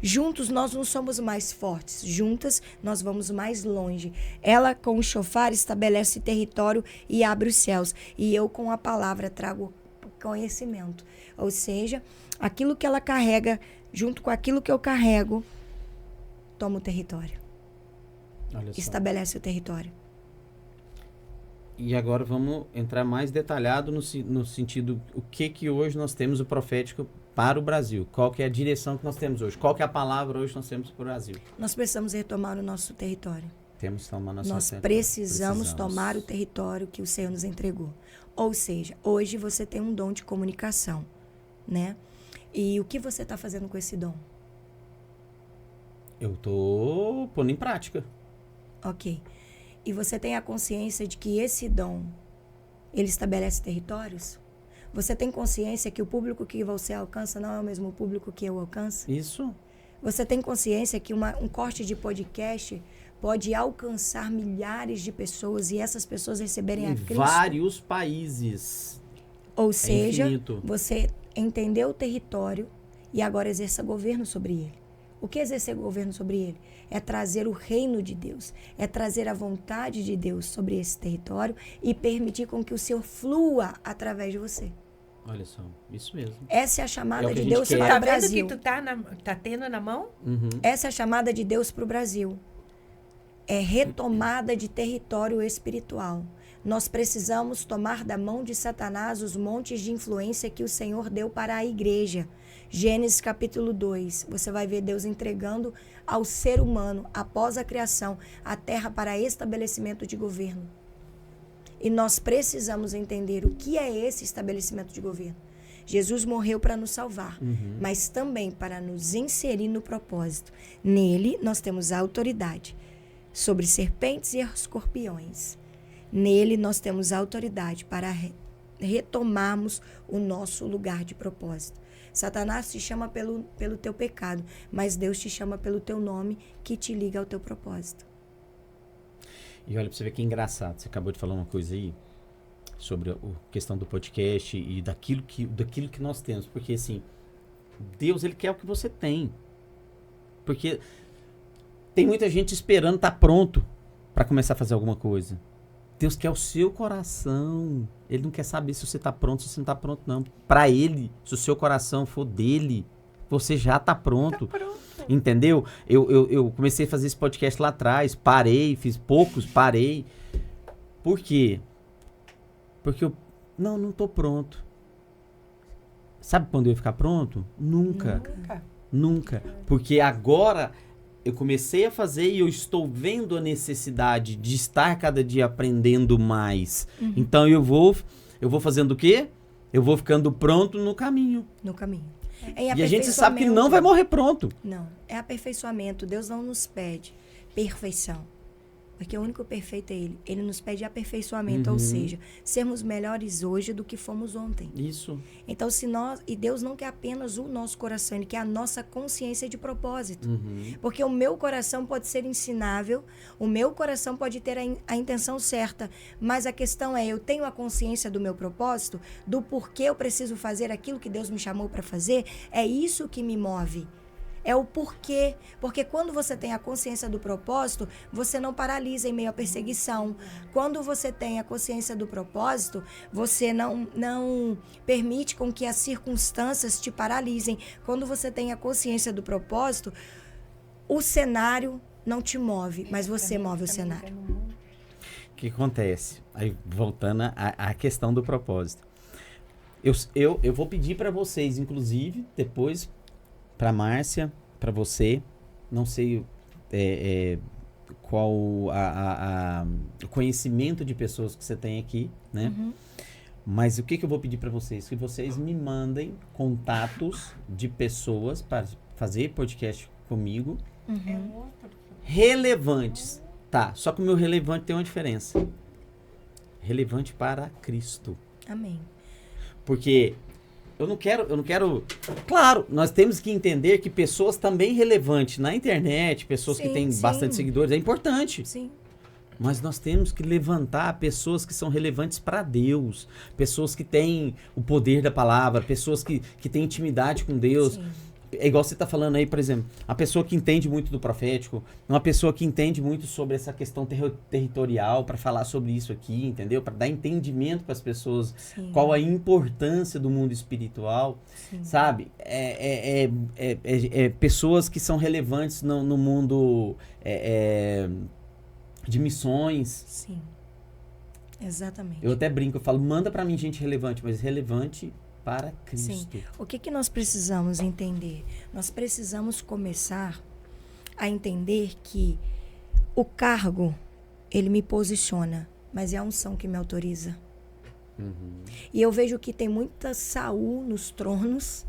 [SPEAKER 3] juntos nós não somos mais fortes, juntas nós vamos mais longe. Ela com o chofar estabelece território e abre os céus. E eu com a palavra trago conhecimento. Ou seja, aquilo que ela carrega, junto com aquilo que eu carrego, toma o território. Estabelece o território.
[SPEAKER 2] E agora vamos entrar mais detalhado no sentido, o que hoje nós temos o profético para o Brasil? Qual que é a direção que nós temos hoje? Qual que é a palavra hoje que nós temos para o Brasil?
[SPEAKER 3] Nós precisamos retomar o nosso território.
[SPEAKER 2] Temos que tomar nosso
[SPEAKER 3] território. Nós precisamos tomar o território que o Senhor nos entregou. Ou seja, hoje você tem um dom de comunicação, né? E o que você está fazendo com esse dom?
[SPEAKER 2] Eu estou pondo em prática.
[SPEAKER 3] Ok. E você tem a consciência de que esse dom, ele estabelece territórios? Você tem consciência que o público que você alcança não é o mesmo público que eu alcanço?
[SPEAKER 2] Isso.
[SPEAKER 3] Você tem consciência que um corte de podcast pode alcançar milhares de pessoas e essas pessoas receberem a Cristo?
[SPEAKER 2] Em vários países.
[SPEAKER 3] Ou seja,
[SPEAKER 2] infinito.
[SPEAKER 3] Você entendeu o território e agora exerça governo sobre ele. O que é exercer governo sobre ele? É trazer o reino de Deus, é trazer a vontade de Deus sobre esse território e permitir com que o Senhor flua através de você.
[SPEAKER 2] Olha só, isso mesmo.
[SPEAKER 3] Essa é a chamada de Deus
[SPEAKER 2] quer.
[SPEAKER 3] para o Brasil.
[SPEAKER 1] Tá vendo que tu tá tendo na mão?
[SPEAKER 2] Uhum.
[SPEAKER 3] Essa é a chamada de Deus para o Brasil. É retomada de território espiritual. nós precisamos tomar da mão de Satanás os montes de influência que o Senhor deu para a igreja. Gênesis capítulo 2, você vai ver Deus entregando ao ser humano, após a criação, a terra para estabelecimento de governo. E nós precisamos entender o que é esse estabelecimento de governo. Jesus morreu para nos salvar, mas também para nos inserir no propósito. Nele, nós temos autoridade sobre serpentes e escorpiões. Nele, nós temos autoridade para retomarmos o nosso lugar de propósito. Satanás te chama pelo teu pecado, mas Deus te chama pelo teu nome, que te liga ao teu propósito.
[SPEAKER 2] E olha, pra você ver que engraçado, você acabou de falar uma coisa aí sobre a questão do podcast e daquilo que nós temos. Porque assim, Deus, ele quer o que você tem. Porque tem muita gente esperando estar pronto para começar a fazer alguma coisa. Deus quer o seu coração. Ele não quer saber se você está pronto, se você não está pronto, não. Para ele, se o seu coração for dele, você já está pronto. Tá pronto. Entendeu? Eu comecei a fazer esse podcast lá atrás, parei, fiz poucos, parei. Por quê? Porque eu não tô pronto. Sabe quando eu ia ficar pronto? Nunca. Porque agora eu comecei a fazer e eu estou vendo a necessidade de estar cada dia aprendendo mais. Então eu vou fazendo o quê? Eu vou ficando pronto no caminho.
[SPEAKER 3] E
[SPEAKER 2] a gente sabe que não vai morrer pronto.
[SPEAKER 3] Não, é aperfeiçoamento. Deus não nos pede perfeição. Porque o único perfeito é Ele. Ele nos pede aperfeiçoamento, ou seja, sermos melhores hoje do que fomos ontem.
[SPEAKER 2] Isso.
[SPEAKER 3] Então, e Deus não quer apenas o nosso coração, Ele quer a nossa consciência de propósito. Porque o meu coração pode ser ensinável, o meu coração pode ter a intenção certa, mas a questão é, eu tenho a consciência do meu propósito, do porquê eu preciso fazer aquilo que Deus me chamou para fazer, é isso que me move. É o porquê. Porque quando você tem a consciência do propósito, você não paralisa em meio à perseguição. Quando você tem a consciência do propósito, você não permite com que as circunstâncias te paralisem. Quando você tem a consciência do propósito, o cenário não te move, mas você move o cenário.
[SPEAKER 2] O que acontece? Aí, voltando à questão do propósito. Eu vou pedir para vocês, inclusive, depois... Para Márcia, para você, não sei qual o conhecimento de pessoas que você tem aqui, né? Mas o que eu vou pedir para vocês? Que vocês me mandem contatos de pessoas para fazer podcast comigo, relevantes. Tá, só que o meu relevante tem uma diferença. Relevante para Cristo.
[SPEAKER 3] Amém.
[SPEAKER 2] Porque... Eu não quero... Claro, nós temos que entender que pessoas também relevantes na internet, pessoas que têm bastante seguidores, é importante.
[SPEAKER 3] Sim.
[SPEAKER 2] Mas nós temos que levantar pessoas que são relevantes para Deus, pessoas que têm o poder da palavra, pessoas que têm intimidade com Deus. Sim. É igual você está falando aí, por exemplo, a pessoa que entende muito do profético, uma pessoa que entende muito sobre essa questão territorial para falar sobre isso aqui, entendeu? Para dar entendimento para as pessoas. Sim. Qual a importância do mundo espiritual, sim, sabe? Pessoas que são relevantes no mundo de missões.
[SPEAKER 3] Sim, exatamente.
[SPEAKER 2] Eu até brinco, eu falo, manda para mim gente relevante, mas relevante... para Cristo.
[SPEAKER 3] Sim. O que nós precisamos entender? Nós precisamos começar a entender que o cargo, ele me posiciona, mas é a unção que me autoriza. E eu vejo que tem muita Saul nos tronos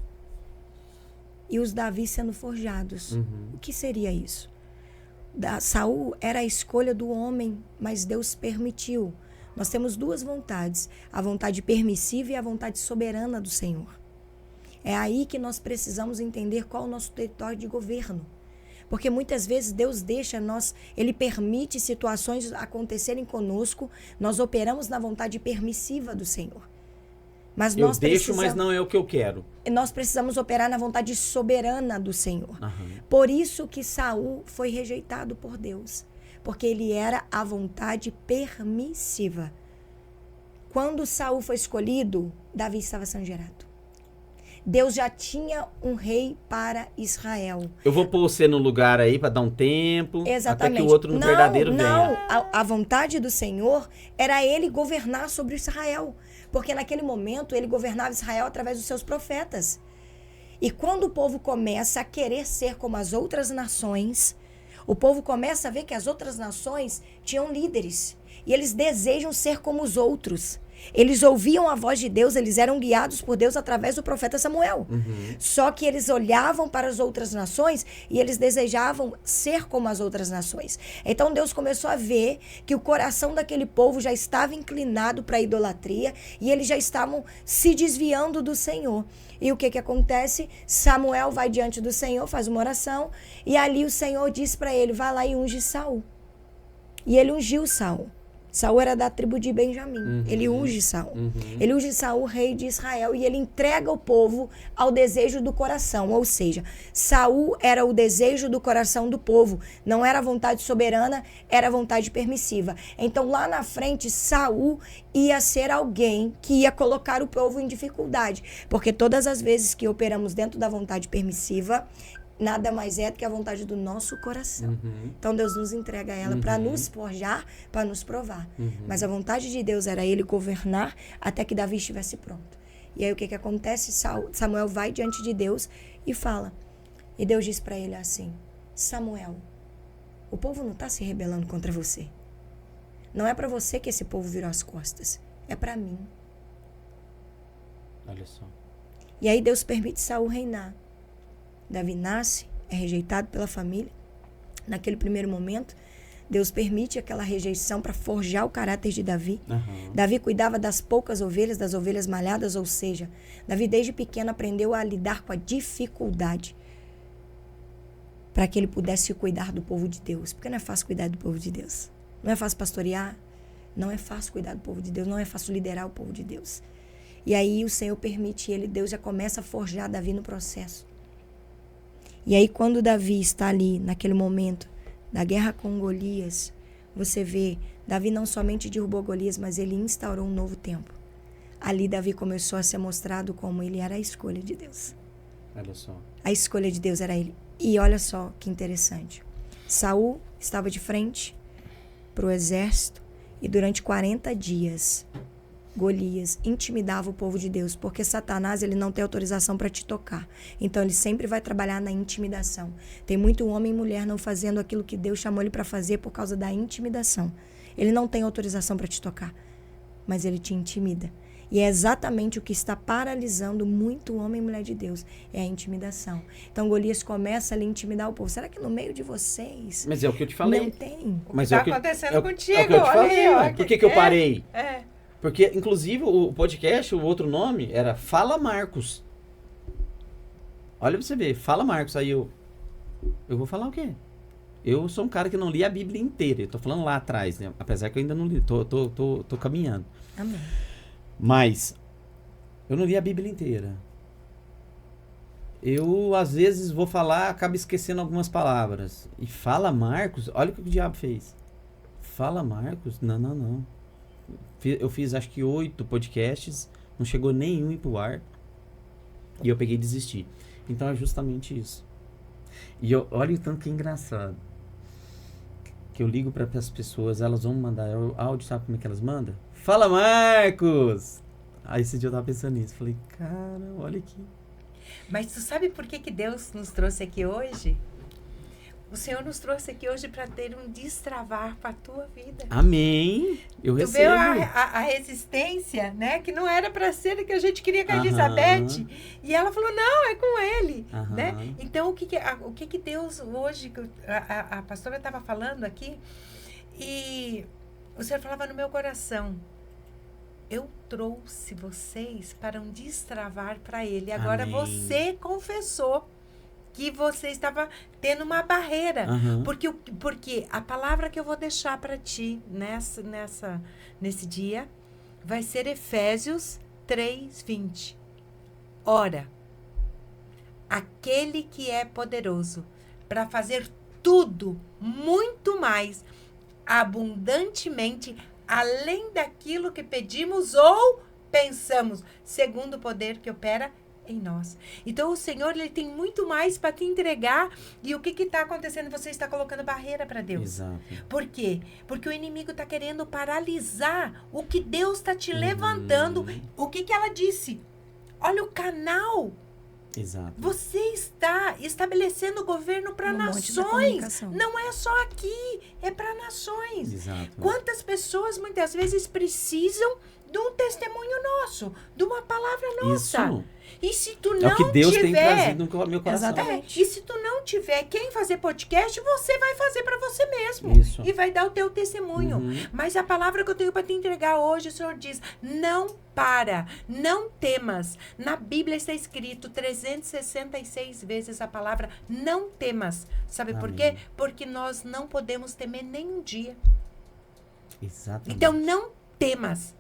[SPEAKER 3] e os Davi sendo forjados. O que seria isso? Saul era a escolha do homem, mas Deus permitiu. Nós temos duas vontades, a vontade permissiva e a vontade soberana do Senhor. É aí que nós precisamos entender qual é o nosso território de governo. Porque muitas vezes Deus Ele permite situações acontecerem conosco, nós operamos na vontade permissiva do Senhor. Mas
[SPEAKER 2] eu deixo, mas não é o que eu quero.
[SPEAKER 3] Nós precisamos operar na vontade soberana do Senhor. Por isso que Saul foi rejeitado por Deus. Porque ele era a vontade permissiva. Quando Saul foi escolhido, Davi estava sendo gerado. Deus já tinha um rei para Israel.
[SPEAKER 2] Eu vou pôr você no lugar aí para dar um tempo.
[SPEAKER 3] Exatamente.
[SPEAKER 2] Até que o outro verdadeiro venha.
[SPEAKER 3] Não, a vontade do Senhor era ele governar sobre Israel. Porque naquele momento ele governava Israel através dos seus profetas. E quando o povo começa a querer ser como as outras nações, o povo começa a ver que as outras nações tinham líderes. E eles desejam ser como os outros. Eles ouviam a voz de Deus, eles eram guiados por Deus através do profeta Samuel. Só que eles olhavam para as outras nações e eles desejavam ser como as outras nações. Então Deus começou a ver que o coração daquele povo já estava inclinado para a idolatria e eles já estavam se desviando do Senhor. E o que acontece? Samuel vai diante do Senhor, faz uma oração e ali o Senhor diz para ele, vai lá e unge Saul. E ele ungiu Saul. Saul era da tribo de Benjamim. Ele unge Saul. Ele unge Saul, rei de Israel, e ele entrega o povo ao desejo do coração. Ou seja, Saul era o desejo do coração do povo. Não era vontade soberana, era vontade permissiva. Então, lá na frente, Saul ia ser alguém que ia colocar o povo em dificuldade. Porque todas as vezes que operamos dentro da vontade permissiva, nada mais é do que a vontade do nosso coração. Então Deus nos entrega ela para nos forjar, para nos provar. Mas a vontade de Deus era ele governar até que Davi estivesse pronto. E aí o que acontece? Samuel vai diante de Deus e fala. E Deus diz para ele assim, Samuel, o povo não está se rebelando contra você. Não é para você que esse povo virou as costas. É para mim.
[SPEAKER 2] Olha só.
[SPEAKER 3] E aí Deus permite Saul reinar. Davi nasce, é rejeitado pela família. Naquele primeiro momento, Deus permite aquela rejeição para forjar o caráter de Davi. Davi cuidava das poucas ovelhas, das ovelhas malhadas, ou seja, Davi desde pequeno aprendeu a lidar com a dificuldade para que ele pudesse cuidar do povo de Deus. Porque não é fácil cuidar do povo de Deus. Não é fácil pastorear, não é fácil cuidar do povo de Deus, não é fácil liderar o povo de Deus. E aí o Senhor permite ele, Deus já começa a forjar Davi no processo. E aí quando Davi está ali, naquele momento da guerra com Golias, você vê, Davi não somente derrubou Golias, mas ele instaurou um novo tempo. Ali Davi começou a ser mostrado como ele era a escolha de Deus.
[SPEAKER 2] Olha só.
[SPEAKER 3] A escolha de Deus era ele. E olha só que interessante. Saul estava de frente para o exército e durante 40 dias Golias intimidava o povo de Deus, porque Satanás ele não tem autorização para te tocar. Então ele sempre vai trabalhar na intimidação. Tem muito homem e mulher não fazendo aquilo que Deus chamou ele para fazer por causa da intimidação. Ele não tem autorização para te tocar, mas ele te intimida. E é exatamente o que está paralisando muito homem e mulher de Deus, é a intimidação. Então Golias começa a intimidar o povo. Será que no meio de vocês
[SPEAKER 2] mas é o que eu te falei.
[SPEAKER 3] Não tem?
[SPEAKER 2] Mas
[SPEAKER 1] está acontecendo contigo.
[SPEAKER 2] É o que eu te falei.
[SPEAKER 1] Olha,
[SPEAKER 2] por que eu parei?
[SPEAKER 1] É.
[SPEAKER 2] Porque, inclusive, o podcast, o outro nome era Fala Marcos. Olha pra você ver, Fala Marcos. Aí eu vou falar o quê? Eu sou um cara que não li a Bíblia inteira. Eu tô falando lá atrás, né? Apesar que eu ainda não li, tô caminhando.
[SPEAKER 3] Amém.
[SPEAKER 2] Mas eu não li a Bíblia inteira. Eu, às vezes, vou falar, acabo esquecendo algumas palavras. E Fala Marcos, olha o que o diabo fez. Fala Marcos? Não. Eu fiz acho que 8 podcasts, não chegou nenhum ir pro ar. E eu peguei e desisti. Então é justamente isso. E olha o tanto que é engraçado. Que eu ligo para as pessoas, elas vão mandar áudio, sabe como é que elas mandam? Fala Marcos! Aí esse dia eu tava pensando nisso. Falei, cara, olha aqui.
[SPEAKER 1] Mas tu sabe por que Deus nos trouxe aqui hoje? O Senhor nos trouxe aqui hoje para ter um destravar para a tua vida.
[SPEAKER 2] Amém. Eu
[SPEAKER 1] tu
[SPEAKER 2] recebo.
[SPEAKER 1] Tu vê a resistência, né? Que não era para ser que a gente queria com a Elizabeth. E ela falou, não, é com ele. Né? Então, o que Deus hoje... A pastora estava falando aqui e o Senhor falava no meu coração. Eu trouxe vocês para um destravar para ele. Agora
[SPEAKER 2] Amém.
[SPEAKER 1] você confessou que você estava tendo uma barreira. Porque a palavra que eu vou deixar para ti nesse dia vai ser Efésios 3:20. Ora, aquele que é poderoso para fazer tudo muito mais abundantemente além daquilo que pedimos ou pensamos, segundo o poder que opera em nós. Então, o Senhor, ele tem muito mais para te entregar. E o que está acontecendo? Você está colocando barreira para Deus.
[SPEAKER 2] Exato.
[SPEAKER 1] Por quê? Porque o inimigo está querendo paralisar o que Deus está te levantando. O que ela disse? Olha o canal.
[SPEAKER 2] Exato.
[SPEAKER 1] Você está estabelecendo governo para nações. Não é só aqui, é para nações.
[SPEAKER 2] Exato.
[SPEAKER 1] Quantas pessoas muitas vezes precisam de um testemunho nosso, de uma palavra nossa.
[SPEAKER 2] Isso.
[SPEAKER 1] E se tu não
[SPEAKER 2] é o que Deus
[SPEAKER 1] tiver,
[SPEAKER 2] tem trazido no meu coração.
[SPEAKER 3] Exatamente.
[SPEAKER 1] E se tu não tiver quem fazer podcast, você vai fazer para você mesmo.
[SPEAKER 2] Isso.
[SPEAKER 1] E vai dar o teu testemunho. Mas a palavra que eu tenho para te entregar hoje, o Senhor diz, não não temas. Na Bíblia está escrito 366 vezes a palavra não temas. Sabe por quê? Porque nós não podemos temer nenhum dia.
[SPEAKER 2] Exatamente.
[SPEAKER 1] Então não temas.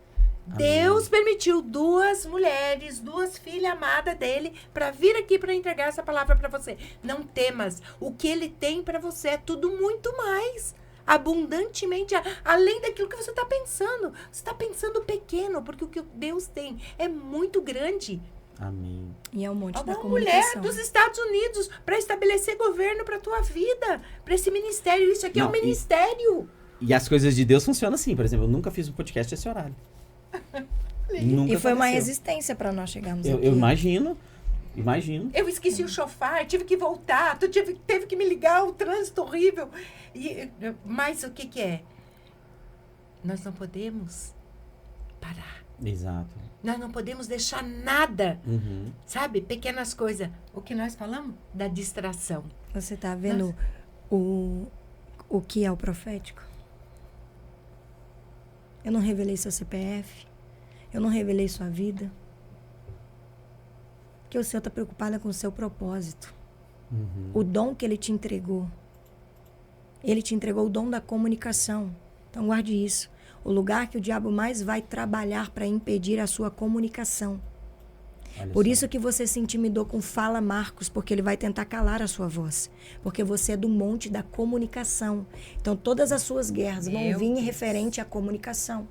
[SPEAKER 1] Amém. Deus permitiu 2 mulheres, 2 filhas amadas dele, para vir aqui para entregar essa palavra para você. Não temas. O que ele tem para você é tudo muito mais. Abundantemente, além daquilo que você está pensando. Você está pensando pequeno, porque o que Deus tem é muito grande.
[SPEAKER 2] Amém.
[SPEAKER 3] E é um monte da
[SPEAKER 1] uma
[SPEAKER 3] comunicação.
[SPEAKER 1] Mulher dos Estados Unidos para estabelecer governo para a tua vida, para esse ministério. Isso aqui é um ministério.
[SPEAKER 2] E as coisas de Deus funcionam assim. Por exemplo, eu nunca fiz um podcast esse horário.
[SPEAKER 3] E foi uma resistência para nós chegarmos aqui.
[SPEAKER 2] Eu imagino.
[SPEAKER 1] Eu esqueci o chofar, tive que voltar, tu teve que me ligar, o trânsito horrível. Mas o que é? Nós não podemos parar.
[SPEAKER 2] Exato.
[SPEAKER 1] Nós não podemos deixar nada, sabe? Pequenas coisas. O que nós falamos? Da distração.
[SPEAKER 3] Você está vendo o que é o profético? Eu não revelei seu CPF. Eu não revelei sua vida. Porque o Senhor está preocupado com o seu propósito. O dom que Ele te entregou. Ele te entregou o dom da comunicação. Então guarde isso. O lugar que o diabo mais vai trabalhar para impedir a sua comunicação. Por isso que você se intimidou com Fala Marcos, porque ele vai tentar calar a sua voz. Porque você é do monte da comunicação. Então todas as suas guerras vão vir referente à comunicação.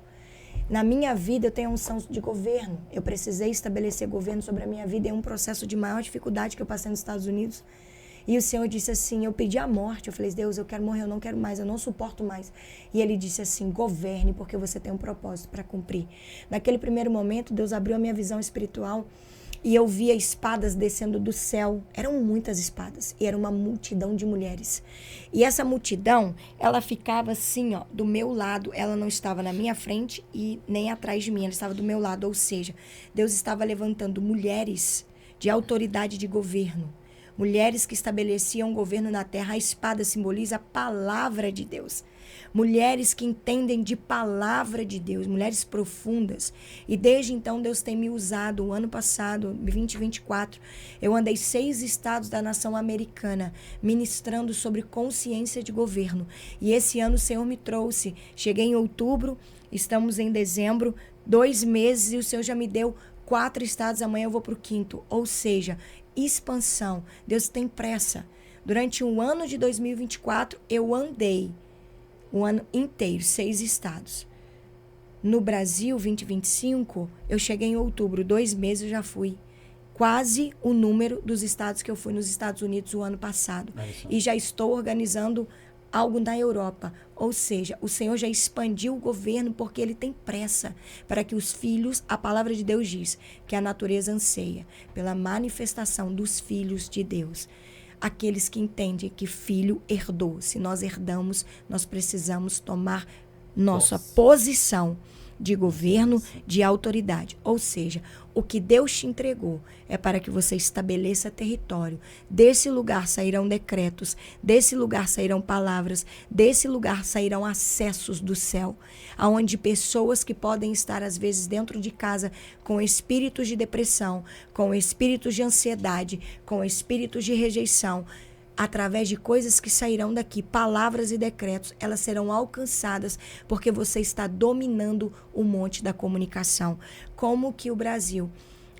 [SPEAKER 3] Na minha vida eu tenho a unção de governo. Eu precisei estabelecer governo sobre a minha vida em um processo de maior dificuldade que eu passei nos Estados Unidos. E o Senhor disse assim, eu pedi a morte. Eu falei, Deus, eu quero morrer, eu não quero mais, eu não suporto mais. E Ele disse assim, governe, porque você tem um propósito para cumprir. Naquele primeiro momento, Deus abriu a minha visão espiritual e eu via espadas descendo do céu. Eram muitas espadas e era uma multidão de mulheres. E essa multidão, ela ficava assim, ó, do meu lado. Ela não estava na minha frente e nem atrás de mim, ela estava do meu lado. Ou seja, Deus estava levantando mulheres de autoridade de governo. Mulheres que estabeleciam governo na terra. A espada simboliza a palavra de Deus. Mulheres que entendem de palavra de Deus. Mulheres profundas. E desde então Deus tem me usado. O ano passado, 2024, eu andei 6 estados da nação americana ministrando sobre consciência de governo. E esse ano o Senhor me trouxe. Cheguei em outubro, estamos em dezembro, 2 meses e o Senhor já me deu 4 estados. Amanhã eu vou para o 5º. Ou seja, expansão. Deus tem pressa. Durante o ano de 2024, eu andei o ano inteiro, 6 estados. No Brasil, 2025, eu cheguei em outubro, 2 meses eu já fui. Quase o número dos estados que eu fui nos Estados Unidos o ano passado. E já estou organizando algo na Europa. Ou seja, o Senhor já expandiu o governo porque Ele tem pressa para que os filhos, a palavra de Deus diz, que a natureza anseia pela manifestação dos filhos de Deus. Aqueles que entendem que filho herdou. Se nós herdamos, nós precisamos tomar nossa posição de governo, de autoridade. Ou seja, o que Deus te entregou é para que você estabeleça território. Desse lugar sairão decretos, desse lugar sairão palavras, desse lugar sairão acessos do céu, aonde pessoas que podem estar às vezes dentro de casa com espíritos de depressão, com espíritos de ansiedade, com espíritos de rejeição, através de coisas que sairão daqui, palavras e decretos, elas serão alcançadas porque você está dominando o monte da comunicação. Como que o Brasil,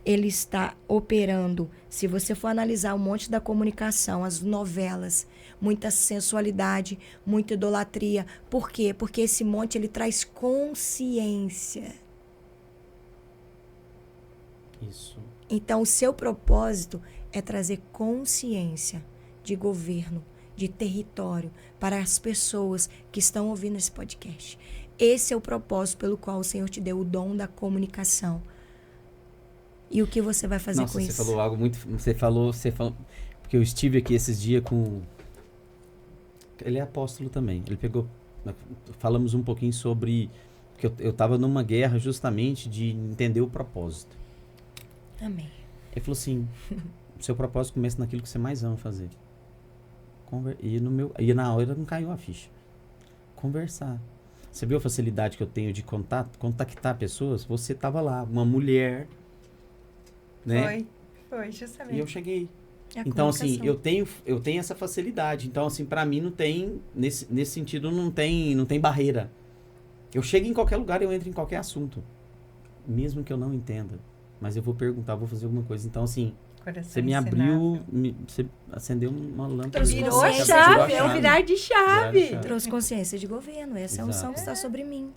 [SPEAKER 3] ele está operando? Se você for analisar o monte da comunicação, as novelas, muita sensualidade, muita idolatria. Por quê? Porque esse monte, ele traz consciência.
[SPEAKER 2] Isso.
[SPEAKER 3] Então, o seu propósito é trazer consciência de governo, de território para as pessoas que estão ouvindo esse podcast. Esse é o propósito pelo qual o Senhor te deu o dom da comunicação. E o que você vai fazer com isso?
[SPEAKER 2] Você falou algo muito... Você falou... Porque eu estive aqui esses dias com... Ele é apóstolo também. Ele pegou... Falamos um pouquinho sobre... Porque eu estava numa guerra justamente de entender o propósito.
[SPEAKER 3] Amém.
[SPEAKER 2] Ele falou assim... O seu propósito começa naquilo que você mais ama fazer. E na hora não caiu a ficha. Conversar. Você viu a facilidade que eu tenho de contactar pessoas? Você estava lá, uma mulher, né?
[SPEAKER 1] Foi, justamente.
[SPEAKER 2] E eu cheguei. Então, assim, eu tenho essa facilidade. Então, assim, para mim não tem, nesse sentido, não tem barreira. Eu chego em qualquer lugar, eu entro em qualquer assunto. Mesmo que eu não entenda. Mas eu vou perguntar, vou fazer alguma coisa. Então, assim, você me abriu, você acendeu uma lâmpada.
[SPEAKER 1] Virou a chave, é o virar de chave.
[SPEAKER 3] Trouxe consciência de governo. Essa é a unção que está sobre mim.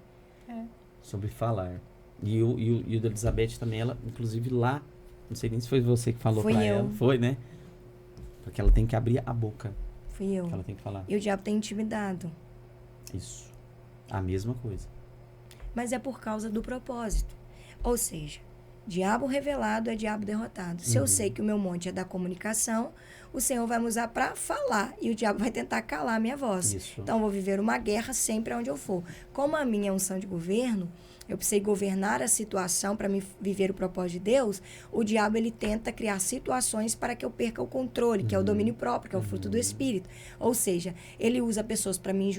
[SPEAKER 2] Sobre falar. E o da Elizabeth também, ela, inclusive lá, não sei nem se foi você que falou pra ela. Foi, né? Porque ela tem que abrir a boca.
[SPEAKER 3] Fui eu.
[SPEAKER 2] Ela tem que falar.
[SPEAKER 3] E o diabo tem intimidado.
[SPEAKER 2] Isso. A mesma coisa.
[SPEAKER 3] Mas é por causa do propósito. Ou seja, diabo revelado é diabo derrotado. Se eu sei que o meu monte é da comunicação, o Senhor vai me usar para falar. E o diabo vai tentar calar a minha voz.
[SPEAKER 2] Isso.
[SPEAKER 3] Então, eu vou viver uma guerra sempre onde eu for. Como a minha unção de governo, eu precisei governar a situação para me viver o propósito de Deus, o diabo ele tenta criar situações para que eu perca o controle, que é o domínio próprio, que é o fruto do Espírito. Ou seja, ele usa pessoas para me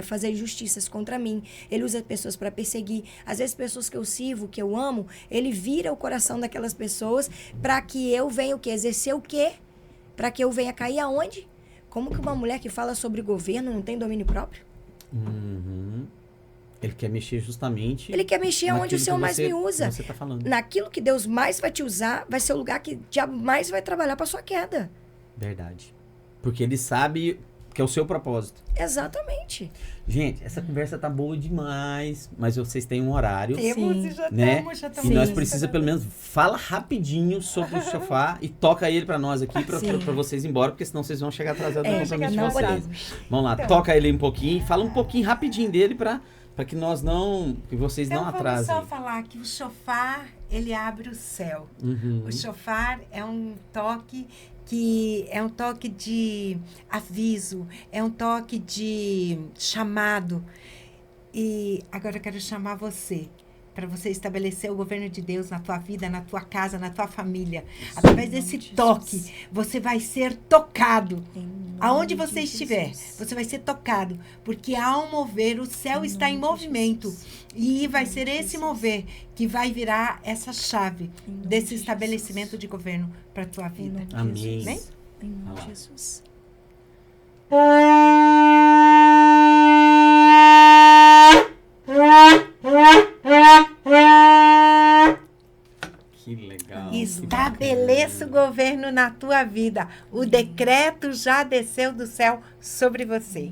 [SPEAKER 3] fazer injustiças contra mim. Ele usa pessoas para perseguir. Às vezes, pessoas que eu sirvo, que eu amo, ele vira o coração daquelas pessoas para que eu venha o quê? Exercer o quê? Para que eu venha cair aonde? Como que uma mulher que fala sobre governo não tem domínio próprio?
[SPEAKER 2] Ele quer mexer justamente...
[SPEAKER 3] Ele quer mexer onde o Senhor mais me usa.
[SPEAKER 2] Você tá falando.
[SPEAKER 3] Naquilo que Deus mais vai te usar, vai ser o lugar que o diabo mais vai trabalhar para sua queda.
[SPEAKER 2] Verdade. Porque ele sabe que é o seu propósito.
[SPEAKER 3] Exatamente.
[SPEAKER 2] Gente, essa conversa tá boa demais, mas vocês têm um horário.
[SPEAKER 1] Temos e já
[SPEAKER 2] né?
[SPEAKER 1] estamos.
[SPEAKER 2] E nós precisamos, pelo menos, fala rapidinho sobre o sofá e toca ele pra nós aqui, pra vocês ir embora, porque senão vocês vão chegar atrasados no compromisso de vocês. Vamos lá, então, toca ele um pouquinho, fala um pouquinho rapidinho dele pra que nós não, que vocês não atrasem.
[SPEAKER 1] Vamos só falar que o shofar, ele abre o céu. O shofar é um toque de aviso, é um toque de chamado. E agora eu quero chamar você, para você estabelecer o governo de Deus na tua vida, na tua casa, na tua família. Através desse toque, você vai ser tocado. Aonde você estiver, você vai ser tocado. Porque ao mover, o céu está em movimento. E vai ser esse mover que vai virar essa chave desse estabelecimento de governo para a tua vida.
[SPEAKER 2] Amém.
[SPEAKER 3] Amém? Em nome de Jesus.
[SPEAKER 2] Que legal.
[SPEAKER 1] Estabeleça o governo na tua vida. O decreto já desceu do céu sobre você.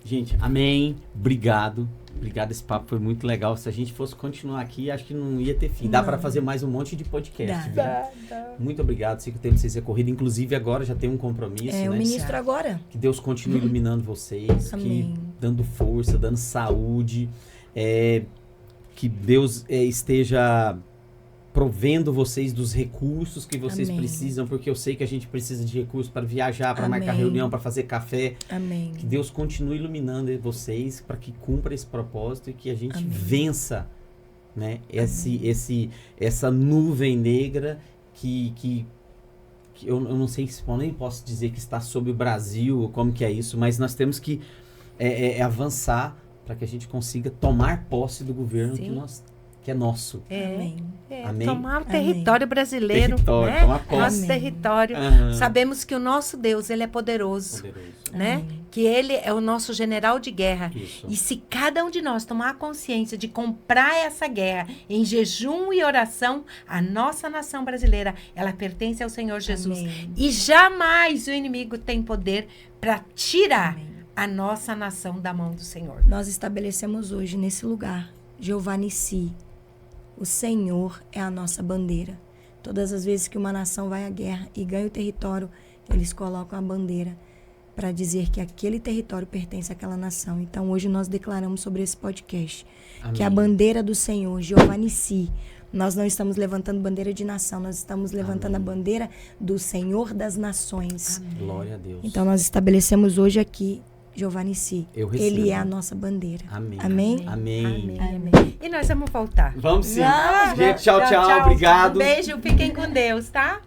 [SPEAKER 2] Gente, amém. Obrigado. Obrigado, esse papo foi muito legal. Se a gente fosse continuar aqui, acho que não ia ter fim. Dá para fazer mais um monte de podcast.
[SPEAKER 3] Dá.
[SPEAKER 2] Muito obrigado. Sei que o tempo de vocês é corrido. Inclusive, agora já tem um compromisso, né?
[SPEAKER 3] Eu ministro agora.
[SPEAKER 2] Que Deus continue iluminando vocês.
[SPEAKER 3] Amém.
[SPEAKER 2] Dando força, dando saúde. Que Deus esteja provendo vocês dos recursos que vocês precisam, porque eu sei que a gente precisa de recursos para viajar, para marcar reunião, para fazer café.
[SPEAKER 3] Amém.
[SPEAKER 2] Que Deus continue iluminando vocês para que cumpra esse propósito e que a gente vença, né, essa nuvem negra que eu não sei se eu nem posso dizer que está sobre o Brasil, como que é isso, mas nós temos que avançar para que a gente consiga tomar posse do governo que é nosso.
[SPEAKER 3] Amém.
[SPEAKER 2] Amém.
[SPEAKER 1] Tomar o território brasileiro,
[SPEAKER 2] território,
[SPEAKER 1] né?
[SPEAKER 2] tomar posse.
[SPEAKER 1] Nosso território. Sabemos que o nosso Deus, ele é poderoso. Né?
[SPEAKER 3] Amém.
[SPEAKER 1] Que ele é o nosso general de guerra.
[SPEAKER 2] Isso.
[SPEAKER 1] E se cada um de nós tomar a consciência de comprar essa guerra em jejum e oração, a nossa nação brasileira, ela pertence ao Senhor Jesus.
[SPEAKER 3] Amém.
[SPEAKER 1] E jamais o inimigo tem poder para tirar a nossa nação da mão do Senhor.
[SPEAKER 3] Nós estabelecemos hoje nesse lugar Jeová Nissi, O Senhor é a nossa bandeira. Todas as vezes que uma nação vai à guerra e ganha o território, eles colocam a bandeira para dizer que aquele território pertence àquela nação. Então, hoje nós declaramos sobre esse podcast que a bandeira do Senhor, Jeová Nissi, nós não estamos levantando bandeira de nação, nós estamos levantando a bandeira do Senhor das nações.
[SPEAKER 2] Amém. Glória a Deus.
[SPEAKER 3] Então, nós estabelecemos hoje aqui Jeová Nissi.
[SPEAKER 2] Eu recebo.
[SPEAKER 3] Ele é a nossa bandeira.
[SPEAKER 2] Amém.
[SPEAKER 3] Amém?
[SPEAKER 2] Amém.
[SPEAKER 1] Amém. E nós vamos voltar.
[SPEAKER 2] Vamos sim.
[SPEAKER 3] Vamos.
[SPEAKER 2] Gente, tchau, tchau. Obrigado.
[SPEAKER 1] Um beijo, fiquem com Deus, tá?